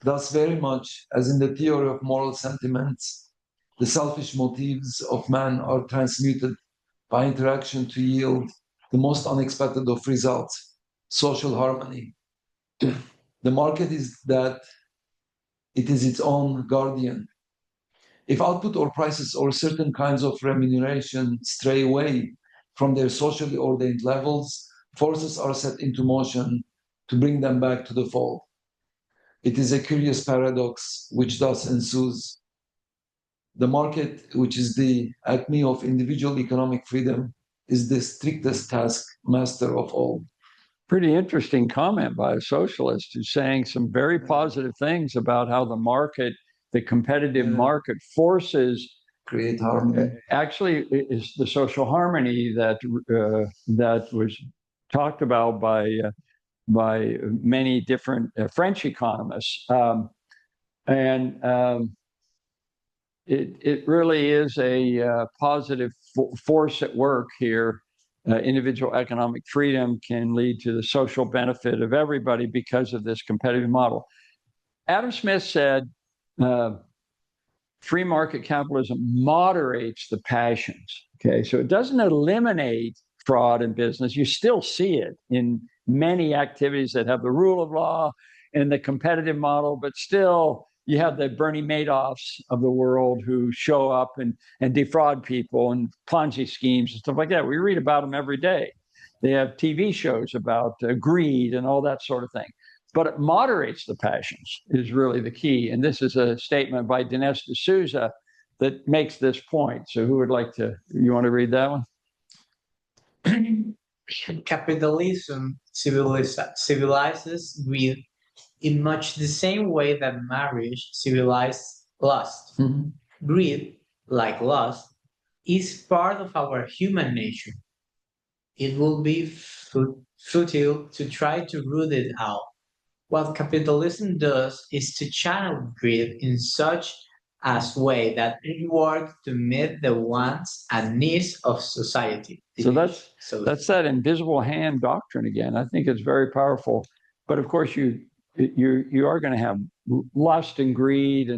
Thus, very much as in the theory of moral sentiments, the selfish motives of man are transmuted by interaction to yield the most unexpected of results, social harmony. The market is that it is its own guardian. If output or prices or certain kinds of remuneration stray away from their socially ordained levels, forces are set into motion to bring them back to the fold. It is a curious paradox which thus ensues. The market, which is the acme of individual economic freedom, is the strictest taskmaster of all. Pretty interesting comment by a socialist who's saying some very positive things about how the market, the competitive market, forces create harmony. Actually, is the social harmony that was talked about by many different French economists, it really is a positive force at work here. Individual economic freedom can lead to the social benefit of everybody because of this competitive model. Adam Smith said, free market capitalism moderates the passions. Okay, so it doesn't eliminate fraud in business. You still see it in many activities that have the rule of law and the competitive model, but still you have the Bernie Madoffs of the world who show up and defraud people and Ponzi schemes and stuff like that. We read about them every day. They have TV shows about greed and all that sort of thing. But it moderates the passions is really the key. And this is a statement by Dinesh D'Souza that makes this point. So who would like to, you want to read that one? Capitalism civilizes greed in much the same way that marriage civilized lust. Mm-hmm. Greed, like lust, is part of our human nature. It will be futile to try to root it out. What capitalism does is to channel greed in such a way that it works to meet the wants and needs of society. So that's that invisible hand doctrine again. I think it's very powerful. But of course, you you are going to have lust and greed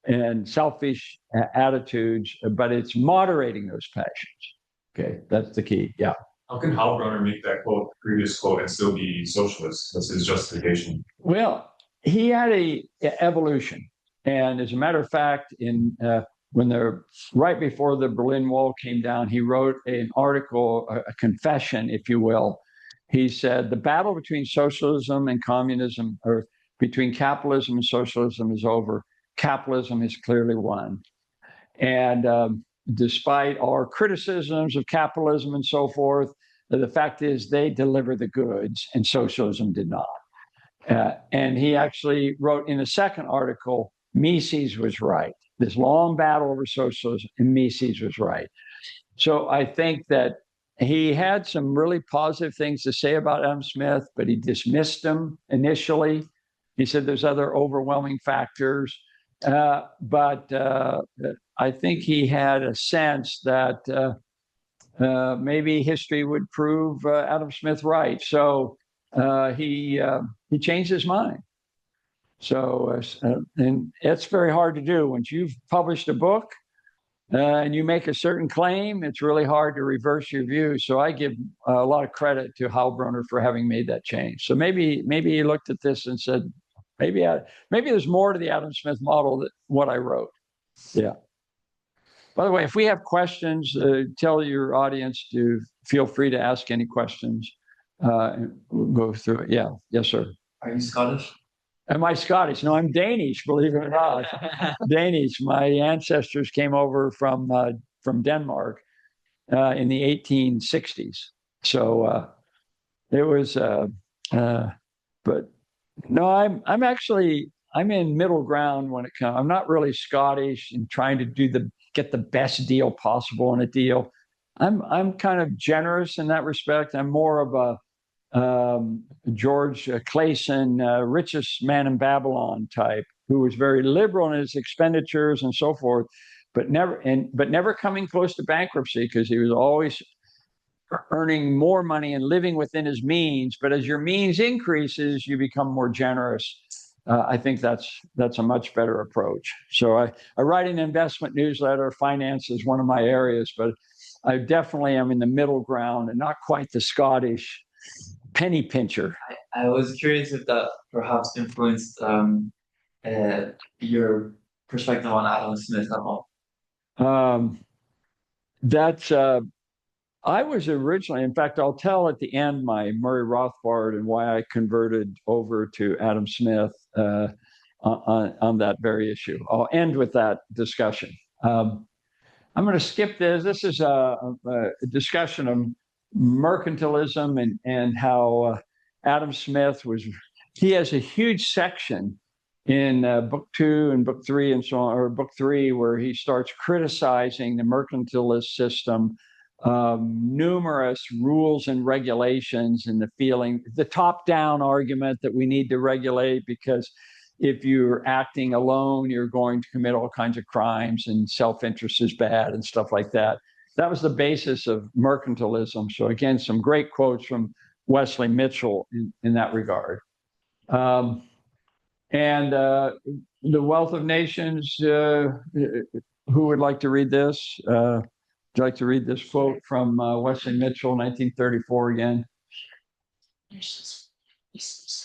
and selfish attitudes, but it's moderating those passions. Okay, that's the key. Yeah. How can Heilbronner make that quote, previous quote, and still be socialist? That's his justification. Well, he had a evolution, and as a matter of fact, right before the Berlin Wall came down, he wrote an article, a confession, if you will. He said the battle between socialism and communism, or between capitalism and socialism, is over. Capitalism has clearly won, and despite our criticisms of capitalism and so forth, the fact is they deliver the goods, and socialism did not. And he actually wrote in a second article, Mises was right. This long battle over socialism, and Mises was right. So I think that he had some really positive things to say about Adam Smith, but he dismissed them initially. He said there's other overwhelming factors. But I think he had a sense that maybe history would prove Adam Smith right. So he changed his mind. So, and it's very hard to do. Once you've published a book and you make a certain claim, it's really hard to reverse your view. So I give a lot of credit to Heilbronner for having made that change. So maybe he looked at this and said, maybe there's more to the Adam Smith model than what I wrote. Yeah. By the way, if we have questions, tell your audience to feel free to ask any questions. We'll go through it. Yeah. Yes, sir. Are you Scottish? Am I Scottish? No, I'm Danish, believe it or not. Danish. My ancestors came over from Denmark in the 1860s. So it was, but no, I'm in middle ground when it comes. I'm not really Scottish and trying to get the best deal possible in a deal. I'm kind of generous in that respect. I'm more of a George Clason, richest man in Babylon type, who was very liberal in his expenditures and so forth, but never coming close to bankruptcy because he was always earning more money and living within his means. But as your means increases, you become more generous. I think that's a much better approach. So I write an investment newsletter. Finance is one of my areas, but I definitely am in the middle ground and not quite the Scottish penny pincher. I was curious if that perhaps influenced your perspective on Adam Smith at all. I was originally, in fact, I'll tell at the end my Murray Rothbard and why I converted over to Adam Smith on that very issue. I'll end with that discussion. I'm going to skip this. This is a discussion of mercantilism and how Adam Smith he has a huge section in book 2 and book 3 and so on, or book 3, where he starts criticizing the mercantilist system, numerous rules and regulations, and the top-down argument that we need to regulate because if you're acting alone, you're going to commit all kinds of crimes and self-interest is bad and stuff like that. That was the basis of mercantilism. So again, some great quotes from Wesley Mitchell in that regard. And The Wealth of Nations, who would like to read this? Would you like to read this quote from Wesley Mitchell, 1934 again?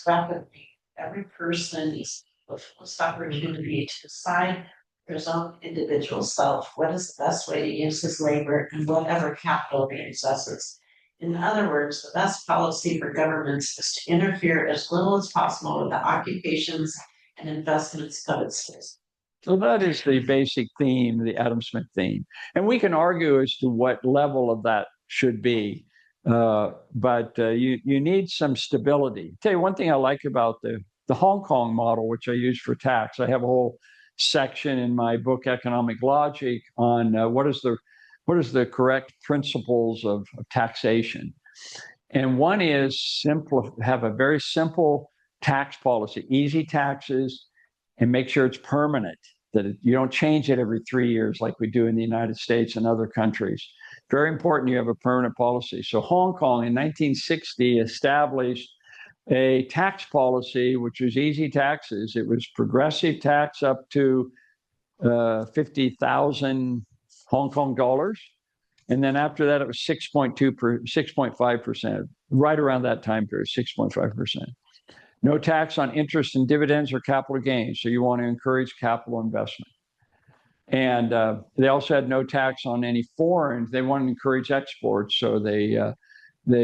Rapidly, every person is the fullest opportunity to decide for his own individual self what is the best way to use his labor and whatever capital he possesses. In other words, the best policy for governments is to interfere as little as possible with the occupations and investments of its citizens. So that is the basic theme, the Adam Smith theme. And we can argue as to what level of that should be. But you need some stability. I'll tell you one thing I like about the Hong Kong model, which I use for tax. I have a whole section in my book, Economic Logic, on what is the correct principles of taxation. And one is have a very simple tax policy, easy taxes, and make sure it's permanent, that you don't change it every 3 years like we do in the United States and other countries. Very important you have a permanent policy. So Hong Kong in 1960 established a tax policy, which was easy taxes. It was progressive tax up to 50,000 Hong Kong dollars. And then after that, it was 6.5%, right around that time period, 6.5%. No tax on interest and dividends or capital gains. So you want to encourage capital investment. And they also had no tax on any foreign. They wanted to encourage exports. So they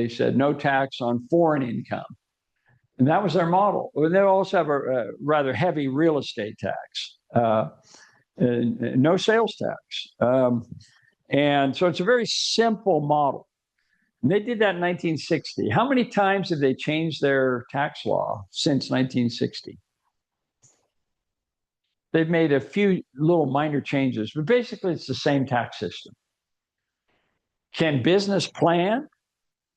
said no tax on foreign income. And that was their model. They also have a rather heavy real estate tax, no sales tax. And so it's a very simple model. And they did that in 1960. How many times did they change their tax law since 1960? They've made a few little minor changes, but basically it's the same tax system. Can business plan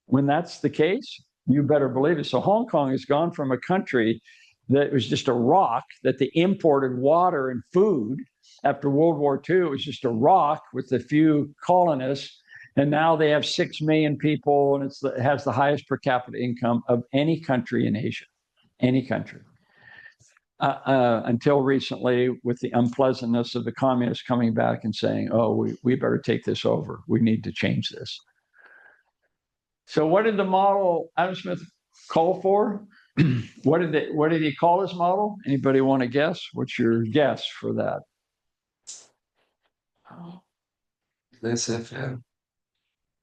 when that's the case? You better believe it. So Hong Kong has gone from a country that was just a rock, that they imported water and food. After World War II, it was just a rock with a few colonists. And now they have 6 million people, and it has the highest per capita income of any country in Asia, any country. Until recently, with the unpleasantness of the communists coming back and saying, oh, we better take this over. We need to change this. So what did the model Adam Smith call for? What did he call his model? Anybody want to guess? What's your guess for that? Laissez-faire.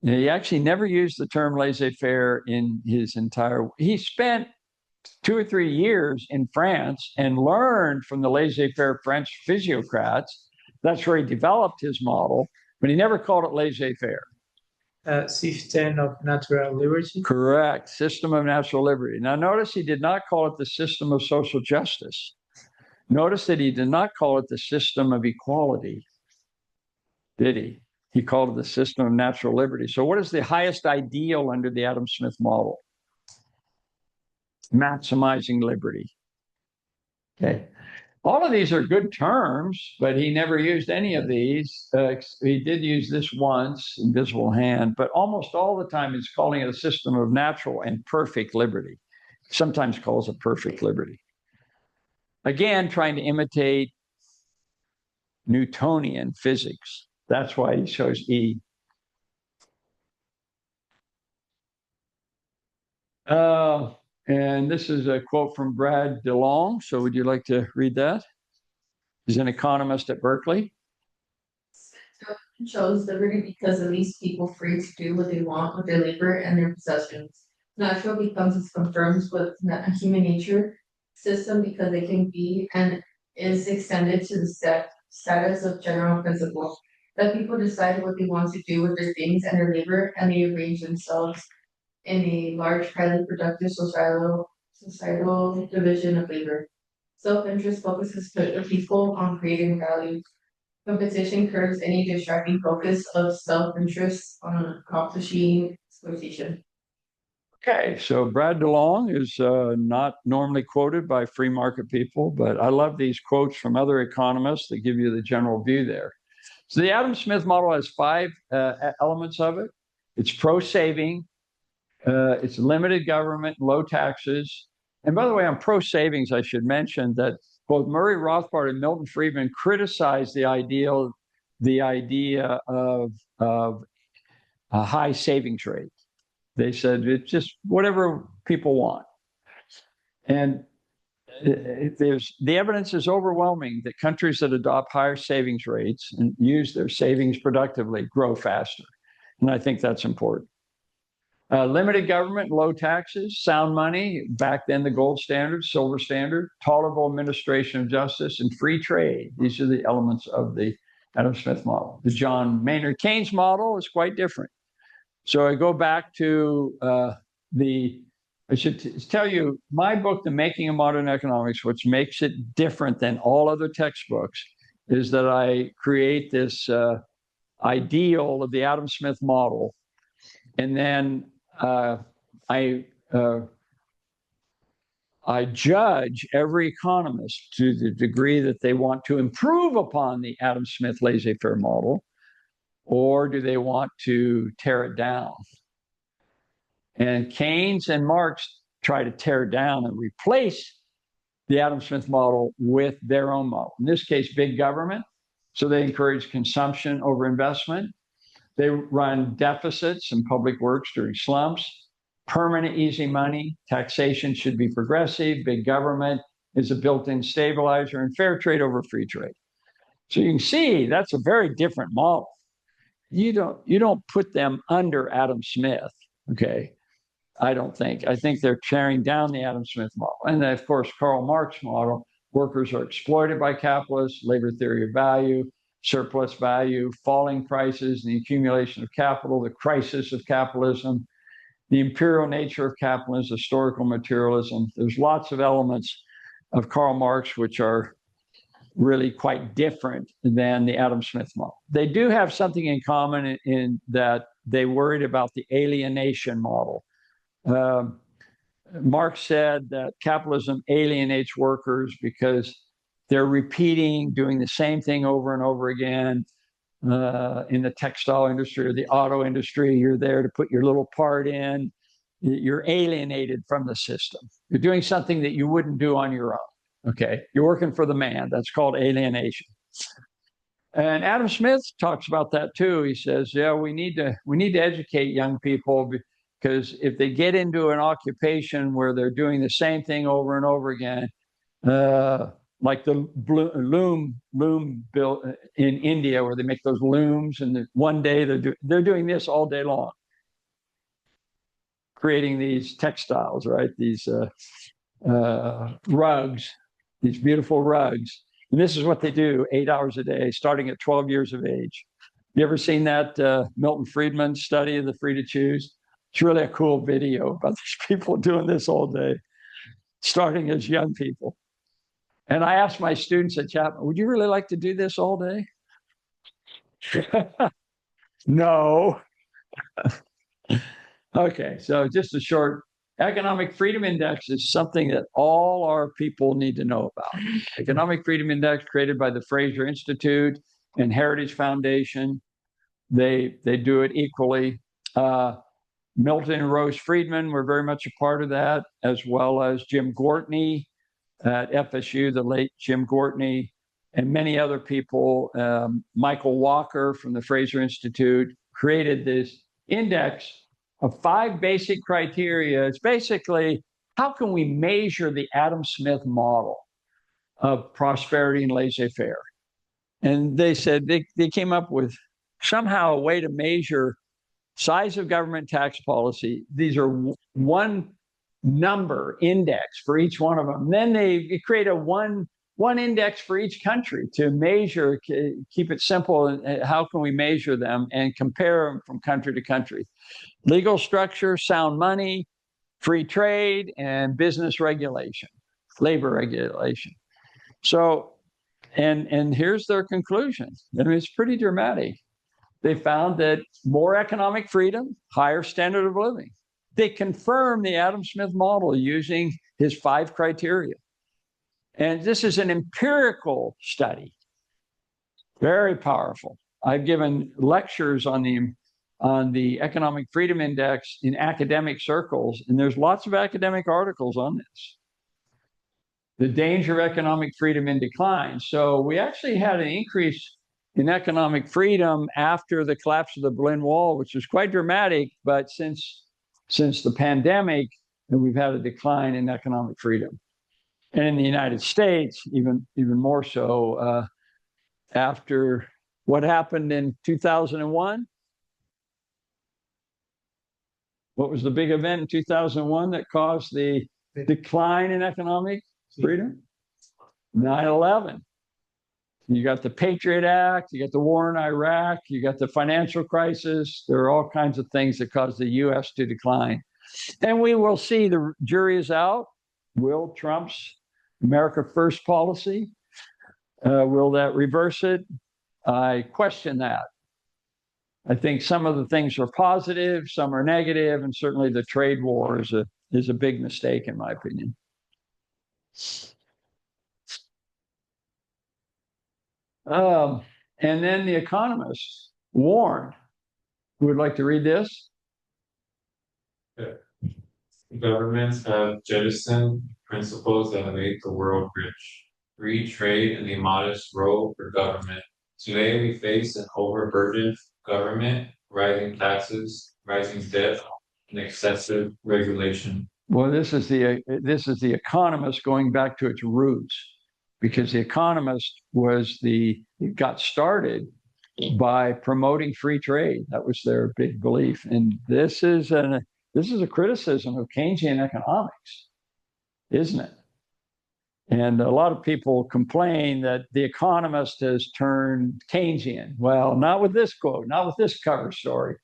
He actually never used the term laissez-faire in his entire. He spent 2 or 3 years in France and learned from the laissez-faire French physiocrats. That's where he developed his model, but he never called it laissez-faire. System of natural liberty. Correct. System of natural liberty. Now, notice he did not call it the system of social justice. Notice that he did not call it the system of equality, did he? He called it the system of natural liberty. So what is the highest ideal under the Adam Smith model? Maximizing liberty. Okay. All of these are good terms, but he never used any of these. He did use this once, invisible hand, but almost all the time he's calling it a system of natural and perfect liberty. Sometimes calls it perfect liberty. Again, trying to imitate Newtonian physics. That's why he shows E. And this is a quote from Brad DeLong. So would you like to read that? He's an economist at Berkeley. Chose liberty because it leaves people free to do what they want with their labor and their possessions. Natural becomes it confirms with human nature. System because it can be and is extended to the status of general principle. Let people decide what they want to do with their things and their labor, and they arrange themselves in a large, highly productive societal division of labor. Self-interest focuses the people on creating value. Competition curbs any distracting focus of self-interest on accomplishing exploitation. Okay, so Brad DeLong is not normally quoted by free market people, but I love these quotes from other economists that give you the general view there. So the Adam Smith model has 5 elements of it. It's pro-saving, it's limited government, low taxes. And by the way, on pro-savings, I should mention that both Murray Rothbard and Milton Friedman criticized the idea of a high savings rate. They said it's just whatever people want. And the evidence is overwhelming that countries that adopt higher savings rates and use their savings productively grow faster. And I think that's important. Limited government, low taxes, sound money, back then the gold standard, silver standard, tolerable administration of justice, and free trade. These are the elements of the Adam Smith model. The John Maynard Keynes model is quite different. So I go back to I should tell you, my book, The Making of Modern Economics, which makes it different than all other textbooks, is that I create this ideal of the Adam Smith model. And then I judge every economist to the degree that they want to improve upon the Adam Smith laissez-faire model, or do they want to tear it down? And Keynes and Marx try to tear down and replace the Adam Smith model with their own model. In this case, big government. So they encourage consumption over investment. They run deficits in public works during slumps. Permanent easy money. Taxation should be progressive. Big government is a built-in stabilizer, and fair trade over free trade. So you can see that's a very different model. You don't put them under Adam Smith, okay? I don't think. I think they're tearing down the Adam Smith model. And then, of course, Karl Marx model, workers are exploited by capitalists, labor theory of value, surplus value, falling prices, the accumulation of capital, the crisis of capitalism, the imperial nature of capitalism, historical materialism. There's lots of elements of Karl Marx which are really quite different than the Adam Smith model. They do have something in common in that they worried about the alienation model. Marx said that capitalism alienates workers because they're repeating, doing the same thing over and over again. In the textile industry or the auto industry, you're there to put your little part in. You're alienated from the system. You're doing something that you wouldn't do on your own. Okay, you're working for the man. That's called alienation. And Adam Smith talks about that too. He says, "Yeah, we need to educate young people because if they get into an occupation where they're doing the same thing over and over again, like the loom built in India, where they make those looms, and one day they're doing this all day long, creating these textiles, right? These rugs, these beautiful rugs." And this is what they do 8 hours a day, starting at 12 years of age. You ever seen that Milton Friedman study of the Free to Choose? It's really a cool video about these people doing this all day, starting as young people. And I asked my students at Chapman, would you really like to do this all day? No. Okay, so just a short economic freedom index is something that all our people need to know about. Economic freedom index created by the Fraser Institute and Heritage Foundation. They do it equally. Milton and Rose Friedman were very much a part of that, as well as Jim Gortney at FSU, the late Jim Gortney, and many other people. Michael Walker from the Fraser Institute created this index of 5 basic criteria. It's basically, how can we measure the Adam Smith model of prosperity and laissez-faire? And they said they came up with somehow a way to measure size of government tax policy. These are one number index for each one of them. Then they create a one index for each country to measure, keep it simple, and how can we measure them and compare them from country to country. Legal structure, sound money, free trade, and business regulation, labor regulation. So, and here's their conclusion. I mean, it's pretty dramatic. They found that more economic freedom, higher standard of living. They confirmed the Adam Smith model using his 5 criteria. And this is an empirical study, very powerful. I've given lectures on the Economic Freedom Index in academic circles, and there's lots of academic articles on this. The danger of economic freedom in decline. So we actually had an increase in economic freedom after the collapse of the Berlin Wall, which was quite dramatic, but since the pandemic, we've had a decline in economic freedom. And in the United States, even more so, after what happened in 2001. What was the big event in 2001 that caused the decline in economic freedom? 9/11. You got the Patriot Act, you got the war in Iraq, you got the financial crisis. There are all kinds of things that caused the U.S. to decline. And we will see, the jury is out. Will Trump's America First policy, will that reverse it? I question that. I think some of the things are positive, some are negative, and certainly the trade war is a big mistake, in my opinion. And then the economists warned. Who would like to read this? Yeah. Governments have jettisoned principles that made the world rich. Free trade and a modest role for government. Today we face an overburdened government, rising taxes, rising debt, and excessive regulation. Well, this is the Economist going back to its roots, because the Economist it got started by promoting free trade. That was their big belief, and this is a criticism of Keynesian economics, isn't it? And a lot of people complain that the Economist has turned Keynesian. Well, not with this quote, not with this cover story.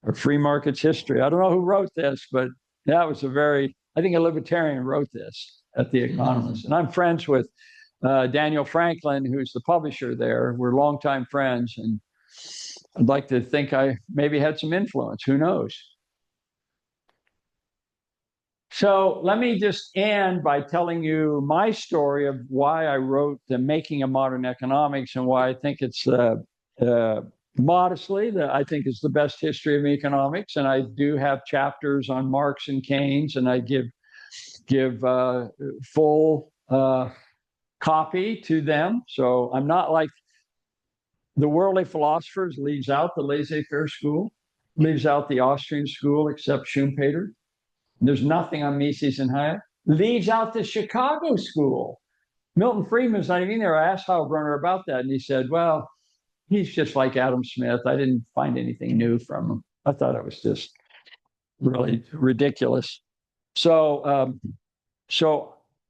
Or Free Markets History. I don't know who wrote this, but that was I think a libertarian wrote this at The Economist. And I'm friends with Daniel Franklin, who's the publisher there. We're longtime friends, and I'd like to think I maybe had some influence. Who knows? So let me just end by telling you my story of why I wrote The Making of Modern Economics and why I think it's modestly that I think is the best history of economics. And I do have chapters on Marx and Keynes, and I give full copy to them. So I'm not like the worldly philosophers, leaves out the laissez-faire school, leaves out the Austrian school except Schumpeter. There's nothing on Mises and Hayek. Leaves out the Chicago school. Milton Friedman's not even there. I asked Heilbronner about that, and he said, well, he's just like Adam Smith. I didn't find anything new from him. I thought it was just really ridiculous. So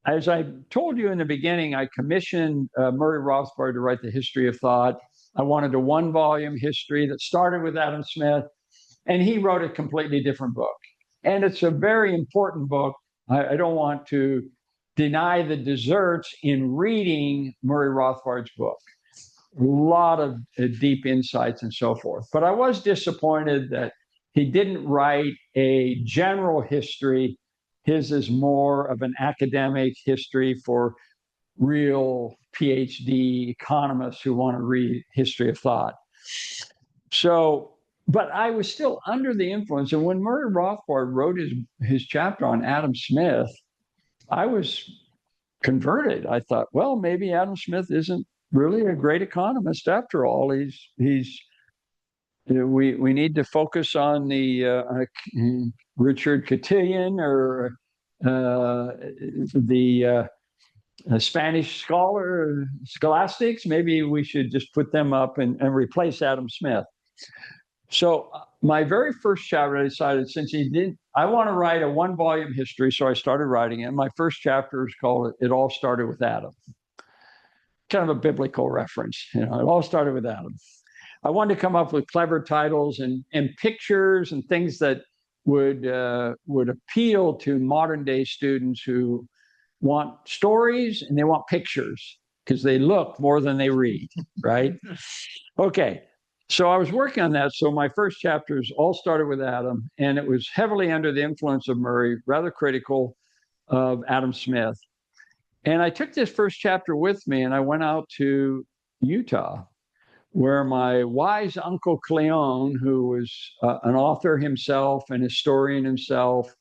as I told you in the beginning, I commissioned Murray Rothbard to write the history of thought. I wanted a one-volume history that started with Adam Smith, and he wrote a completely different book. And it's a very important book. I don't want to deny the deserts in reading Murray Rothbard's book. A lot of deep insights and so forth. But I was disappointed that he didn't write a general history. His is more of an academic history for real Ph.D. economists who want to read history of thought. So, but I was still under the influence. And when Murray Rothbard wrote his chapter on Adam Smith, I was converted. I thought, well, maybe Adam Smith isn't really a great economist after all. We need to focus on the Richard Cotillion or the Spanish scholastics. Maybe we should just put them up and replace Adam Smith. So my very first chapter, I decided I want to write a one-volume history, so I started writing it. My first chapter is called "It All Started with Adam." Kind of a biblical reference, it all started with Adam. I wanted to come up with clever titles and pictures and things that would appeal to modern day students who want stories and they want pictures because they look more than they read, right? Okay, so I was working on that. So my first chapters all started with Adam, and it was heavily under the influence of Murray, rather critical of Adam Smith. And I took this first chapter with me, and I went out to Utah, where my wise Uncle Cleon, who was an author himself, an historian himself,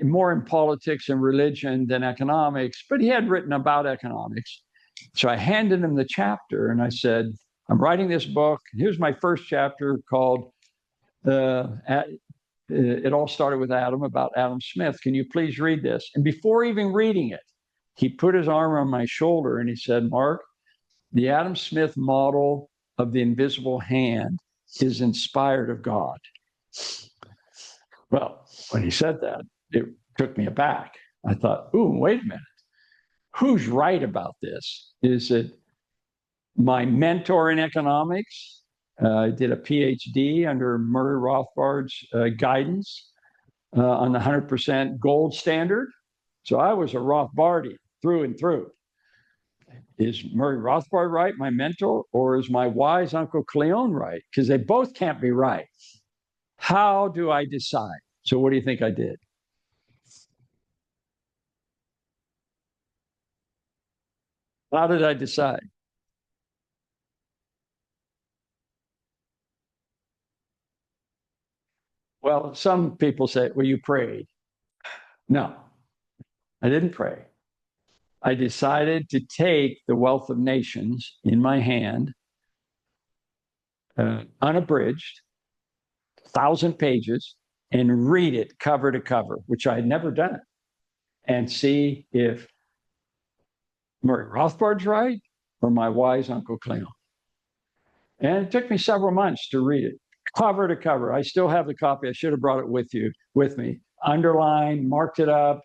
more in politics and religion than economics, but he had written about economics. So I handed him the chapter, and I said, I'm writing this book. Here's my first chapter called It All Started with Adam, about Adam Smith. Can you please read this? And before even reading it, he put his arm on my shoulder and he said, Mark, the Adam Smith model of the invisible hand is inspired of God. Well, when he said that, it took me aback. I thought, ooh, wait a minute. Who's right about this? Is it my mentor in economics? I did a Ph.D. under Murray Rothbard's guidance on the 100% gold standard. So I was a Rothbardian through and through. Is Murray Rothbard right, my mentor, or is my wise Uncle Cleon right? Because they both can't be right. How do I decide? So what do you think I did? How did I decide? Well, some people say, well, you prayed. No, I didn't pray. I decided to take The Wealth of Nations in my hand, unabridged, 1,000 pages, and read it cover to cover, which I had never done, and see if Murray Rothbard's right or my wise Uncle Cleon. And it took me several months to read it, cover to cover. I still have the copy. I should have brought it with me. Underlined, marked it up,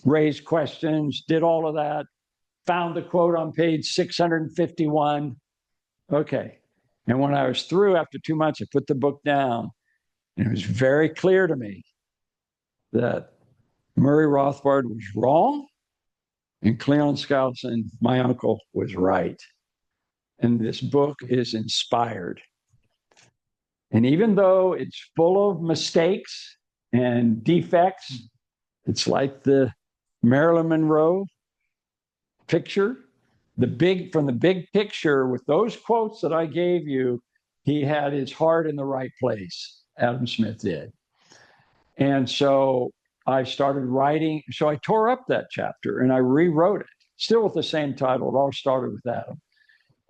raised questions, did all of that, found the quote on page 651. Okay. And when I was through after 2 months, I put the book down, and it was very clear to me that Murray Rothbard was wrong and Cleon Skousen, my uncle, was right. And this book is inspired. And even though it's full of mistakes and defects, it's like the Marilyn Monroe picture. From the big picture, with those quotes that I gave you, he had his heart in the right place. Adam Smith did. And so I started writing. So I tore up that chapter and I rewrote it, still with the same title. It all started with Adam.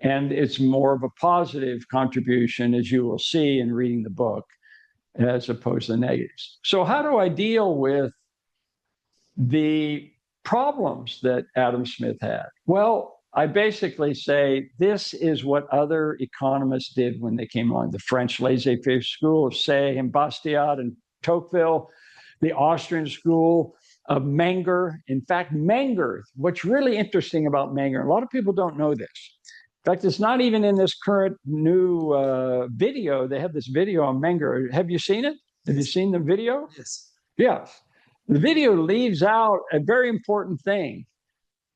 And it's more of a positive contribution, as you will see in reading the book, as opposed to the negatives. So how do I deal with the problems that Adam Smith had? Well, I basically say this is what other economists did when they came along. The French laissez-faire school of Say and Bastiat and Tocqueville, the Austrian school of Menger. In fact, Menger, what's really interesting about Menger, a lot of people don't know this. In fact, it's not even in this current new video. They have this video on Menger. Have you seen it? Have you seen the video? Yes. Yes. The video leaves out a very important thing,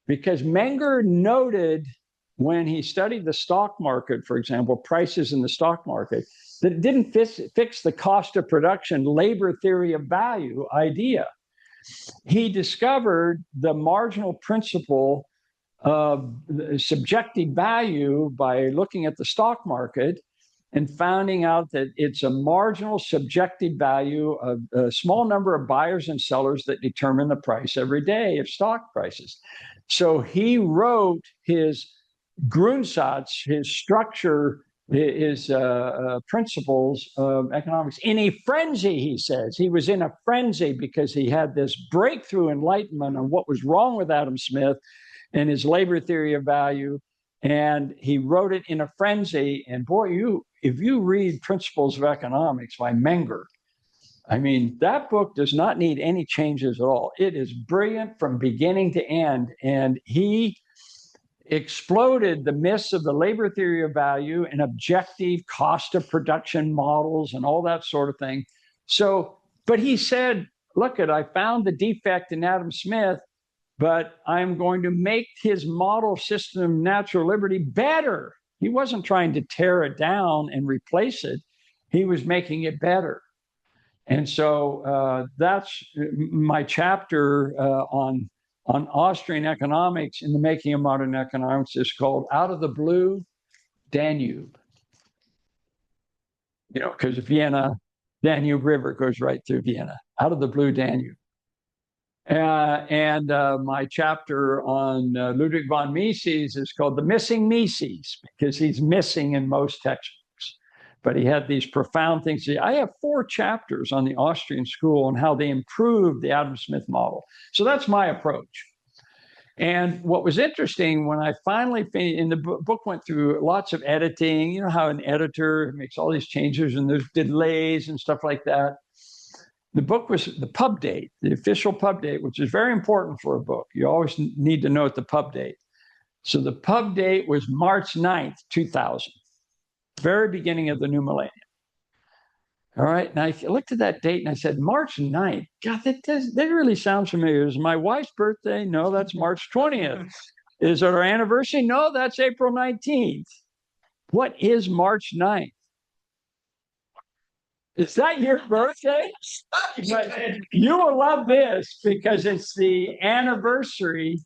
because Menger noted when he studied the stock market, for example, prices in the stock market, that it didn't fix the cost of production, labor theory of value idea. He discovered the marginal principle of subjective value by looking at the stock market and finding out that it's a marginal subjective value of a small number of buyers and sellers that determine the price every day of stock prices. So he wrote his Grundsatz, his structure, his principles of economics in a frenzy, he says. He was in a frenzy because he had this breakthrough enlightenment on what was wrong with Adam Smith and his labor theory of value. And he wrote it in a frenzy. And boy, if you read Principles of Economics by Menger, I mean, that book does not need any changes at all. It is brilliant from beginning to end. And he exploded the myths of the labor theory of value and objective cost of production models and all that sort of thing. So, but he said, look, I found the defect in Adam Smith, but I'm going to make his model system of natural liberty better. He wasn't trying to tear it down and replace it. He was making it better. And so that's my chapter on Austrian economics in the making of modern economics is called Out of the Blue Danube. You know, because Vienna, Danube River goes right through Vienna, out of the blue Danube. And my chapter on Ludwig von Mises is called The Missing Mises, because he's missing in most textbooks. But he had these profound things. I have 4 chapters on the Austrian school and how they improved the Adam Smith model. So that's my approach. And what was interesting when I finally finished, and the book went through lots of editing, you know how an editor makes all these changes and there's delays and stuff like that. The book was the pub date, the official pub date, which is very important for a book. You always need to note the pub date. So the pub date was March 9th, 2000, very beginning of the new millennium. All right. And I looked at that date and I said, March 9th. God, that really sounds familiar. Is my wife's birthday? No, that's March 20th. Is it our anniversary? No, that's April 19th. What is March 9th? Is that your birthday? You will love this because it's the anniversary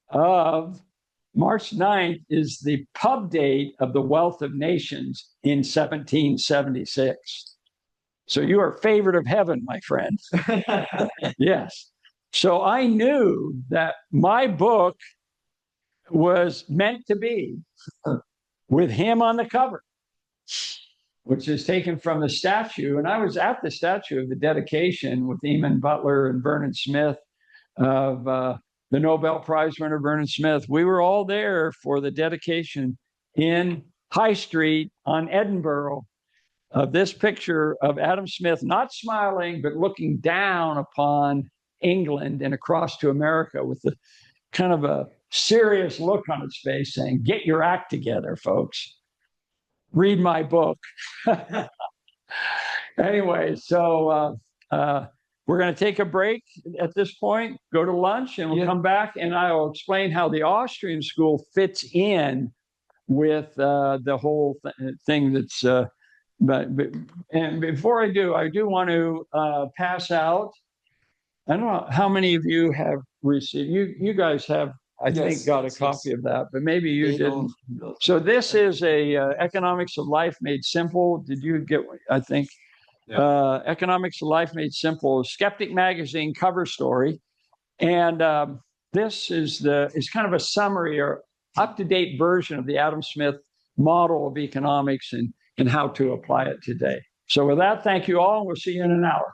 of March 9th is the pub date of the Wealth of Nations in 1776. So you are favored of heaven, my friend. Yes. So I knew that my book was meant to be with him on the cover, which is taken from the statue. And I was at the statue of the dedication with Eamon Butler and Vernon Smith of the Nobel Prize winner, Vernon Smith. We were all there for the dedication in High Street on Edinburgh of this picture of Adam Smith, not smiling, but looking down upon England and across to America with the kind of a serious look on his face saying, "Get your act together, folks. Read my book." Anyway, so we're going to take a break at this point, go to lunch, and we'll come back and I'll explain how the Austrian school fits in with the whole thing that's and before I do want to pass out. I don't know how many of you have received. You guys have, I think, got a copy of that, but maybe you didn't. So this is a Economics of Life Made Simple. Did you get? I think Economics of Life Made Simple, Skeptic Magazine cover story, and this is kind of a summary or up-to-date version of the Adam Smith model of economics and how to apply it today. So with that, thank you all, and we'll see you in an hour.